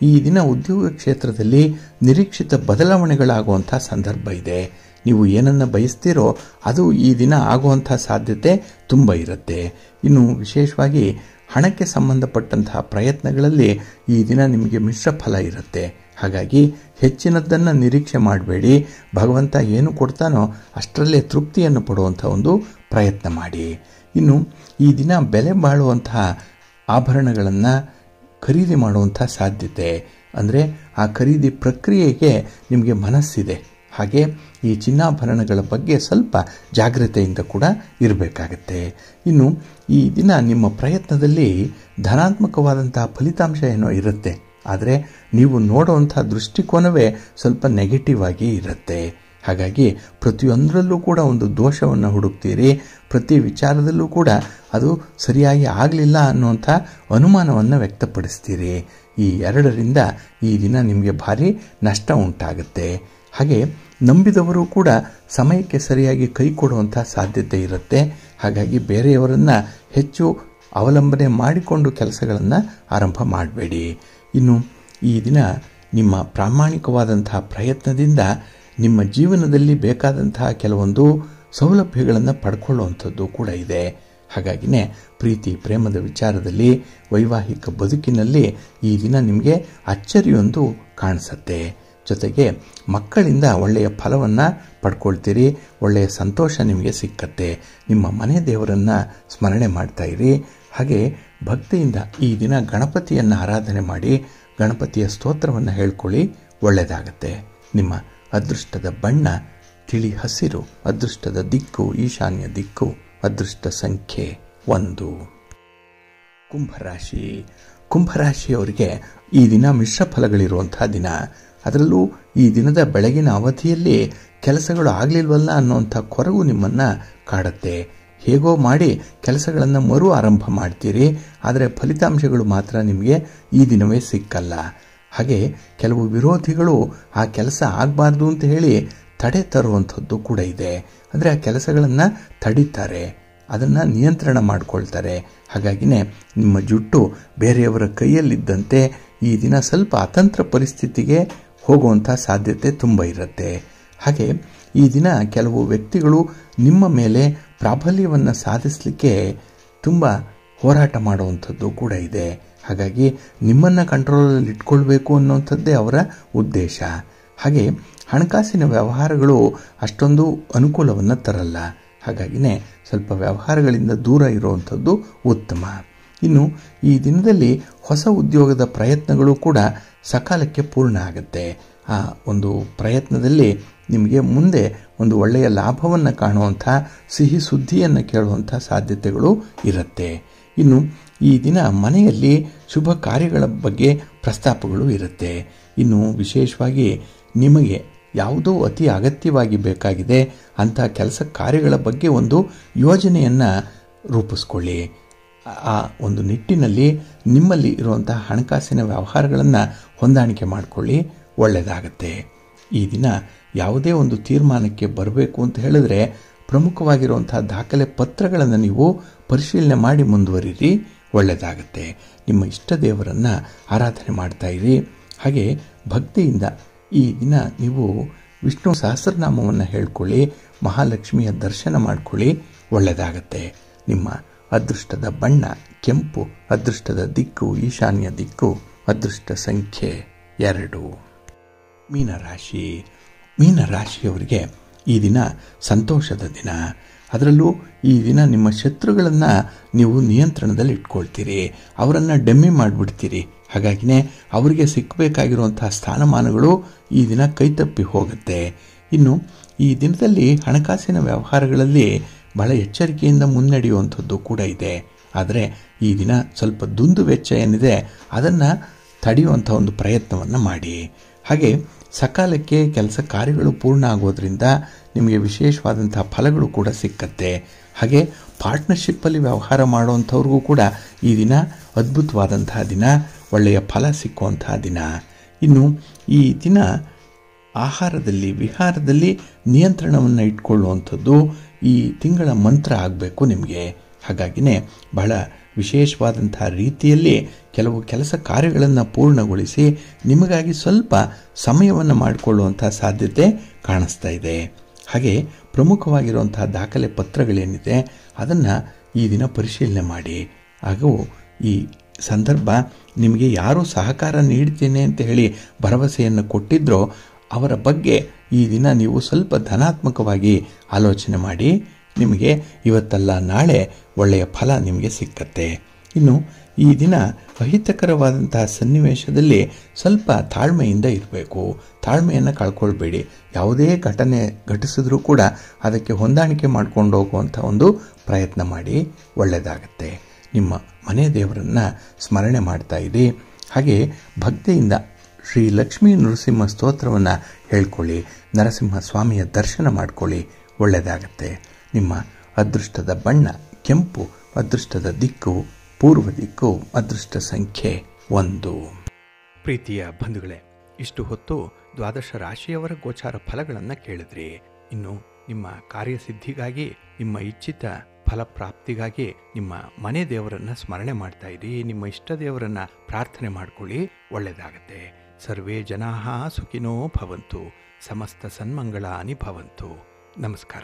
ಈ ದಿನ ಉದ್ಯೋಗ ಕ್ಷೇತ್ರದಲ್ಲಿ ನಿರೀಕ್ಷಿತ ಬದಲಾವಣೆಗಳಾಗುವಂಥ ಸಂದರ್ಭ ಇದೆ. ನೀವು ಏನನ್ನು ಬಯಸ್ತೀರೋ ಅದು ಈ ದಿನ ಆಗುವಂಥ ಸಾಧ್ಯತೆ ತುಂಬ ಇರುತ್ತೆ. ಇನ್ನು ವಿಶೇಷವಾಗಿ ಹಣಕ್ಕೆ ಸಂಬಂಧಪಟ್ಟಂತಹ ಪ್ರಯತ್ನಗಳಲ್ಲಿ ಈ ದಿನ ನಿಮಗೆ ಮಿಶ್ರ ಫಲ ಇರುತ್ತೆ. ಹಾಗಾಗಿ ಹೆಚ್ಚಿನದ್ದನ್ನು ನಿರೀಕ್ಷೆ ಮಾಡಬೇಡಿ. ಭಗವಂತ ಏನು ಕೊಡ್ತಾನೋ ಅಷ್ಟರಲ್ಲೇ ತೃಪ್ತಿಯನ್ನು ಪಡುವಂಥ ಒಂದು ಪ್ರಯತ್ನ ಮಾಡಿ. ಇನ್ನು ಈ ದಿನ ಬೆಲೆ ಬಾಳುವಂತಹ ಆಭರಣಗಳನ್ನು ಖರೀದಿ ಮಾಡುವಂಥ ಸಾಧ್ಯತೆ, ಅಂದರೆ ಆ ಖರೀದಿ ಪ್ರಕ್ರಿಯೆಗೆ ನಿಮಗೆ ಮನಸ್ಸಿದೆ. ಹಾಗೆ ಈ ಚಿನ್ನಾಭರಣಗಳ ಬಗ್ಗೆ ಸ್ವಲ್ಪ ಜಾಗ್ರತೆಯಿಂದ ಕೂಡ ಇರಬೇಕಾಗತ್ತೆ. ಇನ್ನು ಈ ದಿನ ನಿಮ್ಮ ಪ್ರಯತ್ನದಲ್ಲಿ ಧನಾತ್ಮಕವಾದಂತಹ ಫಲಿತಾಂಶ ಏನೋ ಇರುತ್ತೆ. ಆದರೆ ನೀವು ನೋಡುವಂಥ ದೃಷ್ಟಿಕೋನವೇ ಸ್ವಲ್ಪ ನೆಗೆಟಿವ್ ಆಗಿ ಇರುತ್ತೆ. ಹಾಗಾಗಿ ಪ್ರತಿಯೊಂದರಲ್ಲೂ ಕೂಡ ಒಂದು ದೋಷವನ್ನು ಹುಡುಕ್ತೀರಿ. ಪ್ರತಿ ವಿಚಾರದಲ್ಲೂ ಕೂಡ ಅದು ಸರಿಯಾಗಿ ಆಗಲಿಲ್ಲ ಅನ್ನುವಂಥ ಅನುಮಾನವನ್ನು ವ್ಯಕ್ತಪಡಿಸ್ತೀರಿ. ಈ ಎರಡರಿಂದ ಈ ದಿನ ನಿಮಗೆ ಭಾರಿ ನಷ್ಟ ಉಂಟಾಗುತ್ತೆ. ಹಾಗೆ ನಂಬಿದವರು ಕೂಡ ಸಮಯಕ್ಕೆ ಸರಿಯಾಗಿ ಕೈ ಕೊಡುವಂಥ ಸಾಧ್ಯತೆ ಇರುತ್ತೆ. ಹಾಗಾಗಿ ಬೇರೆಯವರನ್ನು ಹೆಚ್ಚು ಅವಲಂಬನೆ ಮಾಡಿಕೊಂಡು ಕೆಲಸಗಳನ್ನು ಆರಂಭ ಮಾಡಬೇಡಿ. ಇನ್ನು ಈ ದಿನ ನಿಮ್ಮ ಪ್ರಾಮಾಣಿಕವಾದಂತಹ ಪ್ರಯತ್ನದಿಂದ ನಿಮ್ಮ ಜೀವನದಲ್ಲಿ ಬೇಕಾದಂತಹ ಕೆಲವೊಂದು ಸೌಲಭ್ಯಗಳನ್ನು ಪಡ್ಕೊಳ್ಳುವಂಥದ್ದು ಕೂಡ ಇದೆ. ಹಾಗಾಗಿನೇ ಪ್ರೀತಿ ಪ್ರೇಮದ ವಿಚಾರದಲ್ಲಿ ವೈವಾಹಿಕ ಬದುಕಿನಲ್ಲಿ ಈ ದಿನ ನಿಮಗೆ ಅಚ್ಚರಿಯೊಂದು ಕಾಣಿಸುತ್ತೆ. ಜೊತೆಗೆ ಮಕ್ಕಳಿಂದ ಒಳ್ಳೆಯ ಫಲವನ್ನು ಪಡ್ಕೊಳ್ತೀರಿ. ಒಳ್ಳೆಯ ಸಂತೋಷ ನಿಮಗೆ ಸಿಕ್ಕತ್ತೆ. ನಿಮ್ಮ ಮನೆ ದೇವರನ್ನು ಸ್ಮರಣೆ ಮಾಡ್ತಾ ಇರಿ. ಹಾಗೆ ಭಕ್ತಿಯಿಂದ ಈ ದಿನ ಗಣಪತಿಯನ್ನು ಆರಾಧನೆ ಮಾಡಿ ಗಣಪತಿಯ ಸ್ತೋತ್ರವನ್ನು ಹೇಳ್ಕೊಳ್ಳಿ, ಒಳ್ಳೆಯದಾಗತ್ತೆ. ನಿಮ್ಮ ಅದೃಷ್ಟದ ಬಣ್ಣ ತಿಳಿ ಹಸಿರು. ಅದೃಷ್ಟದ ದಿಕ್ಕು ಈಶಾನ್ಯ ದಿಕ್ಕು. ಅದೃಷ್ಟ ಸಂಖ್ಯೆ 1. ಕುಂಭರಾಶಿ. ಕುಂಭರಾಶಿಯವರಿಗೆ ಈ ದಿನ ಮಿಶ್ರ ಫಲಗಳಿರುವಂಥ ದಿನ. ಅದರಲ್ಲೂ ಈ ದಿನದ ಬೆಳಗಿನ ಅವಧಿಯಲ್ಲಿ ಕೆಲಸಗಳು ಆಗಲಿಲ್ವಲ್ಲ ಅನ್ನುವಂಥ ಕೊರಗು ನಿಮ್ಮನ್ನು ಕಾಡುತ್ತೆ. ಹೇಗೋ ಮಾಡಿ ಕೆಲಸಗಳನ್ನು ಮರು ಆರಂಭ ಮಾಡ್ತೀರಿ. ಆದರೆ ಫಲಿತಾಂಶಗಳು ಮಾತ್ರ ನಿಮಗೆ ಈ ದಿನವೇ ಸಿಕ್ಕಲ್ಲ. ಹಾಗೆ ಕೆಲವು ವಿರೋಧಿಗಳು ಆ ಕೆಲಸ ಆಗಬಾರ್ದು ಅಂತ ಹೇಳಿ ತಡೆ ತರುವಂಥದ್ದು ಕೂಡ ಇದೆ. ಅಂದರೆ ಆ ಕೆಲಸಗಳನ್ನು ತಡೀತಾರೆ, ಅದನ್ನು ನಿಯಂತ್ರಣ ಮಾಡಿಕೊಳ್ತಾರೆ. ಹಾಗಾಗಿನೇ ನಿಮ್ಮ ಜುಟ್ಟು ಬೇರೆಯವರ ಕೈಯಲ್ಲಿದ್ದಂತೆ ಈ ದಿನ ಸ್ವಲ್ಪ ಅತಂತ್ರ ಪರಿಸ್ಥಿತಿಗೆ ಹೋಗುವಂಥ ಸಾಧ್ಯತೆ ತುಂಬ ಇರುತ್ತೆ. ಹಾಗೆ ಈ ದಿನ ಕೆಲವು ವ್ಯಕ್ತಿಗಳು ನಿಮ್ಮ ಮೇಲೆ ಪ್ರಾಬಲ್ಯವನ್ನು ಸಾಧಿಸಲಿಕ್ಕೆ ತುಂಬ ಹೋರಾಟ ಮಾಡುವಂಥದ್ದು ಕೂಡ ಇದೆ. ಹಾಗಾಗಿ ನಿಮ್ಮನ್ನು ಕಂಟ್ರೋಲಲ್ಲಿ ಇಟ್ಕೊಳ್ಬೇಕು ಅನ್ನುವಂಥದ್ದೇ ಅವರ ಉದ್ದೇಶ. ಹಾಗೆ ಹಣಕಾಸಿನ ವ್ಯವಹಾರಗಳು ಅಷ್ಟೊಂದು ಅನುಕೂಲವನ್ನು ತರಲ್ಲ. ಹಾಗಾಗಿನೇ ಸ್ವಲ್ಪ ವ್ಯವಹಾರಗಳಿಂದ ದೂರ ಇರುವಂಥದ್ದು ಉತ್ತಮ. ಇನ್ನು ಈ ದಿನದಲ್ಲಿ ಹೊಸ ಉದ್ಯೋಗದ ಪ್ರಯತ್ನಗಳು ಕೂಡ ಸಕಾಲಕ್ಕೆ ಪೂರ್ಣ ಆಗುತ್ತೆ. ಆ ಒಂದು ಪ್ರಯತ್ನದಲ್ಲಿ ನಿಮಗೆ ಮುಂದೆ ಒಂದು ಒಳ್ಳೆಯ ಲಾಭವನ್ನು ಕಾಣುವಂಥ ಸಿಹಿ ಸುದ್ದಿಯನ್ನು ಕೇಳುವಂಥ ಸಾಧ್ಯತೆಗಳು ಇರುತ್ತೆ. ಇನ್ನು ಈ ದಿನ ಮನೆಯಲ್ಲಿ ಶುಭ ಕಾರ್ಯಗಳ ಬಗ್ಗೆ ಪ್ರಸ್ತಾಪಗಳು ಇರುತ್ತೆ. ಇನ್ನು ವಿಶೇಷವಾಗಿ ನಿಮಗೆ ಯಾವುದೋ ಅತಿ ಅಗತ್ಯವಾಗಿ ಬೇಕಾಗಿದೆ ಅಂಥ ಕೆಲಸ ಕಾರ್ಯಗಳ ಬಗ್ಗೆ ಒಂದು ಯೋಜನೆಯನ್ನು ರೂಪಿಸ್ಕೊಳ್ಳಿ. ಆ ಒಂದು ನಿಟ್ಟಿನಲ್ಲಿ ನಿಮ್ಮಲ್ಲಿ ಇರುವಂತಹ ಹಣಕಾಸಿನ ವ್ಯವಹಾರಗಳನ್ನು ಹೊಂದಾಣಿಕೆ ಮಾಡಿಕೊಳ್ಳಿ, ಒಳ್ಳೆಯದಾಗತ್ತೆ. ಈ ದಿನ ಯಾವುದೇ ಒಂದು ತೀರ್ಮಾನಕ್ಕೆ ಬರಬೇಕು ಅಂತ ಹೇಳಿದ್ರೆ ಪ್ರಮುಖವಾಗಿರುವಂತಹ ದಾಖಲೆ ಪತ್ರಗಳನ್ನು ನೀವು ಪರಿಶೀಲನೆ ಮಾಡಿ ಮುಂದುವರಿರಿ, ಒಳ್ಳೆಯದಾಗತ್ತೆ. ನಿಮ್ಮ ಇಷ್ಟ ದೇವರನ್ನು ಆರಾಧನೆ ಮಾಡ್ತಾ ಇರಿ. ಹಾಗೆ ಭಕ್ತಿಯಿಂದ ಈ ದಿನ ನೀವು ವಿಷ್ಣು ಸಹಸ್ರನಾಮವನ್ನು ಹೇಳ್ಕೊಳ್ಳಿ, ಮಹಾಲಕ್ಷ್ಮಿಯ ದರ್ಶನ ಮಾಡ್ಕೊಳ್ಳಿ, ಒಳ್ಳೆಯದಾಗತ್ತೆ. ನಿಮ್ಮ ಅದೃಷ್ಟದ ಬಣ್ಣ ಕೆಂಪು. ಅದೃಷ್ಟದ ದಿಕ್ಕು ಈಶಾನ್ಯ ದಿಕ್ಕು. ಅದೃಷ್ಟ ಸಂಖ್ಯೆ 2. ಮೀನರಾಶಿ. ಮೀನರಾಶಿಯವರಿಗೆ ಈ ದಿನ ಸಂತೋಷದ ದಿನ. ಅದರಲ್ಲೂ ಈ ದಿನ ನಿಮ್ಮ ಶತ್ರುಗಳನ್ನು ನೀವು ನಿಯಂತ್ರಣದಲ್ಲಿ ಇಟ್ಕೊಳ್ತೀರಿ, ಅವರನ್ನು ಡೆಮ್ಮಿ ಮಾಡಿಬಿಡ್ತೀರಿ. ಹಾಗಾಗಿನೇ ಅವರಿಗೆ ಸಿಕ್ಕಬೇಕಾಗಿರುವಂತಹ ಸ್ಥಾನಮಾನಗಳು ಈ ದಿನ ಕೈತಪ್ಪಿ ಹೋಗುತ್ತೆ. ಇನ್ನು ಈ ದಿನದಲ್ಲಿ ಹಣಕಾಸಿನ ವ್ಯವಹಾರಗಳಲ್ಲಿ ಬಹಳ ಎಚ್ಚರಿಕೆಯಿಂದ ಮುನ್ನಡೆಯುವಂಥದ್ದು ಕೂಡ ಇದೆ. ಆದರೆ ಈ ದಿನ ಸ್ವಲ್ಪ ದುಂದು ವೆಚ್ಚ ಏನಿದೆ ಅದನ್ನು ತಡೆಯುವಂಥ ಒಂದು ಪ್ರಯತ್ನವನ್ನು ಮಾಡಿ. ಹಾಗೆ ಸಕಾಲಕ್ಕೆ ಕೆಲಸ ಕಾರ್ಯಗಳು ಪೂರ್ಣ ಆಗೋದ್ರಿಂದ ನಿಮಗೆ ವಿಶೇಷವಾದಂತಹ ಫಲಗಳು ಕೂಡ ಸಿಕ್ಕತ್ತೆ. ಹಾಗೆ ಪಾರ್ಟ್ನರ್ಶಿಪ್ಪಲ್ಲಿ ವ್ಯವಹಾರ ಮಾಡುವಂಥವ್ರಿಗೂ ಕೂಡ ಈ ದಿನ ಅದ್ಭುತವಾದಂತಹ ದಿನ, ಒಳ್ಳೆಯ ಫಲ ಸಿಕ್ಕುವಂತಹ ದಿನ. ಇನ್ನು ಈ ದಿನ ಆಹಾರದಲ್ಲಿ ವಿಹಾರದಲ್ಲಿ ನಿಯಂತ್ರಣವನ್ನು ಇಟ್ಕೊಳ್ಳುವಂಥದ್ದು ಈ ತಿಂಗಳ ಮಂತ್ರ ಆಗಬೇಕು ನಿಮಗೆ. ಹಾಗಾಗಿನೇ ಬಹಳ ವಿಶೇಷವಾದಂತಹ ರೀತಿಯಲ್ಲಿ ಕೆಲವು ಕೆಲಸ ಕಾರ್ಯಗಳನ್ನು ಪೂರ್ಣಗೊಳಿಸಿ ನಿಮಗಾಗಿ ಸ್ವಲ್ಪ ಸಮಯವನ್ನು ಮಾಡಿಕೊಳ್ಳುವಂಥ ಸಾಧ್ಯತೆ ಕಾಣಿಸ್ತಾ ಇದೆ. ಹಾಗೆ ಪ್ರಮುಖವಾಗಿರುವಂತಹ ದಾಖಲೆ ಪತ್ರಗಳೇನಿದೆ ಅದನ್ನು ಈ ದಿನ ಪರಿಶೀಲನೆ ಮಾಡಿ. ಹಾಗೂ ಈ ಸಂದರ್ಭ ನಿಮಗೆ ಯಾರು ಸಹಕಾರ ನೀಡ್ತೇನೆ ಅಂತ ಹೇಳಿ ಭರವಸೆಯನ್ನು ಕೊಟ್ಟಿದ್ರೋ ಅವರ ಬಗ್ಗೆ ಈ ದಿನ ನೀವು ಸ್ವಲ್ಪ ಧನಾತ್ಮಕವಾಗಿ ಆಲೋಚನೆ ಮಾಡಿ. ನಿಮಗೆ ಇವತ್ತಲ್ಲ ನಾಳೆ ಒಳ್ಳೆಯ ಫಲ ನಿಮಗೆ ಸಿಕ್ಕತ್ತೆ. ಇನ್ನು ಈ ದಿನ ಅಹಿತಕರವಾದಂತಹ ಸನ್ನಿವೇಶದಲ್ಲಿ ಸ್ವಲ್ಪ ತಾಳ್ಮೆಯಿಂದ ಇರಬೇಕು. ತಾಳ್ಮೆಯನ್ನು ಕಳ್ಕೊಳ್ಬೇಡಿ. ಯಾವುದೇ ಘಟನೆ ಘಟಿಸಿದ್ರೂ ಕೂಡ ಅದಕ್ಕೆ ಹೊಂದಾಣಿಕೆ ಮಾಡಿಕೊಂಡು ಹೋಗುವಂಥ ಒಂದು ಪ್ರಯತ್ನ ಮಾಡಿ, ಒಳ್ಳೆಯದಾಗತ್ತೆ. ನಿಮ್ಮ ಮನೆ ದೇವರನ್ನು ಸ್ಮರಣೆ ಮಾಡ್ತಾ ಇರಿ. ಹಾಗೆ ಭಕ್ತಿಯಿಂದ ಶ್ರೀ ಲಕ್ಷ್ಮೀ ನರಸಿಂಹ ಸ್ತೋತ್ರವನ್ನು ಹೇಳ್ಕೊಳ್ಳಿ. ನರಸಿಂಹ ಸ್ವಾಮಿಯ ದರ್ಶನ ಮಾಡಿಕೊಳ್ಳಿ, ಒಳ್ಳೆಯದಾಗತ್ತೆ. ನಿಮ್ಮ ಅದೃಷ್ಟದ ಬಣ್ಣ ಕೆಂಪು, ಅದೃಷ್ಟದ ದಿಕ್ಕು ಪೂರ್ವ ದಿಕ್ಕು, ಅದೃಷ್ಟ ಸಂಖ್ಯೆ 1. ಪ್ರೀತಿಯ ಬಂಧುಗಳೇ, ಇಷ್ಟು ಹೊತ್ತು ದ್ವಾದಶ ರಾಶಿಯವರ ಗೋಚಾರ ಫಲಗಳನ್ನು ಕೇಳಿದ್ರಿ. ಇನ್ನು ನಿಮ್ಮ ಕಾರ್ಯಸಿದ್ಧಿಗಾಗಿ, ನಿಮ್ಮ ಇಚ್ಛಿತ ಫಲಪ್ರಾಪ್ತಿಗಾಗಿ ನಿಮ್ಮ ಮನೆ ದೇವರನ್ನು ಸ್ಮರಣೆ ಮಾಡ್ತಾ ಇರಿ. ನಿಮ್ಮ ಇಷ್ಟ ದೇವರನ್ನು ಪ್ರಾರ್ಥನೆ ಮಾಡ್ಕೊಳ್ಳಿ, ಒಳ್ಳೆಯದಾಗತ್ತೆ. ಸರ್ವೇ ಜನಾಃ ಸುಖಿನೋ ಭವಂತು. ಸಮಸ್ತ ಸನ್ಮಂಗಳಾನಿ ಭವಂತು. ನಮಸ್ಕಾರ.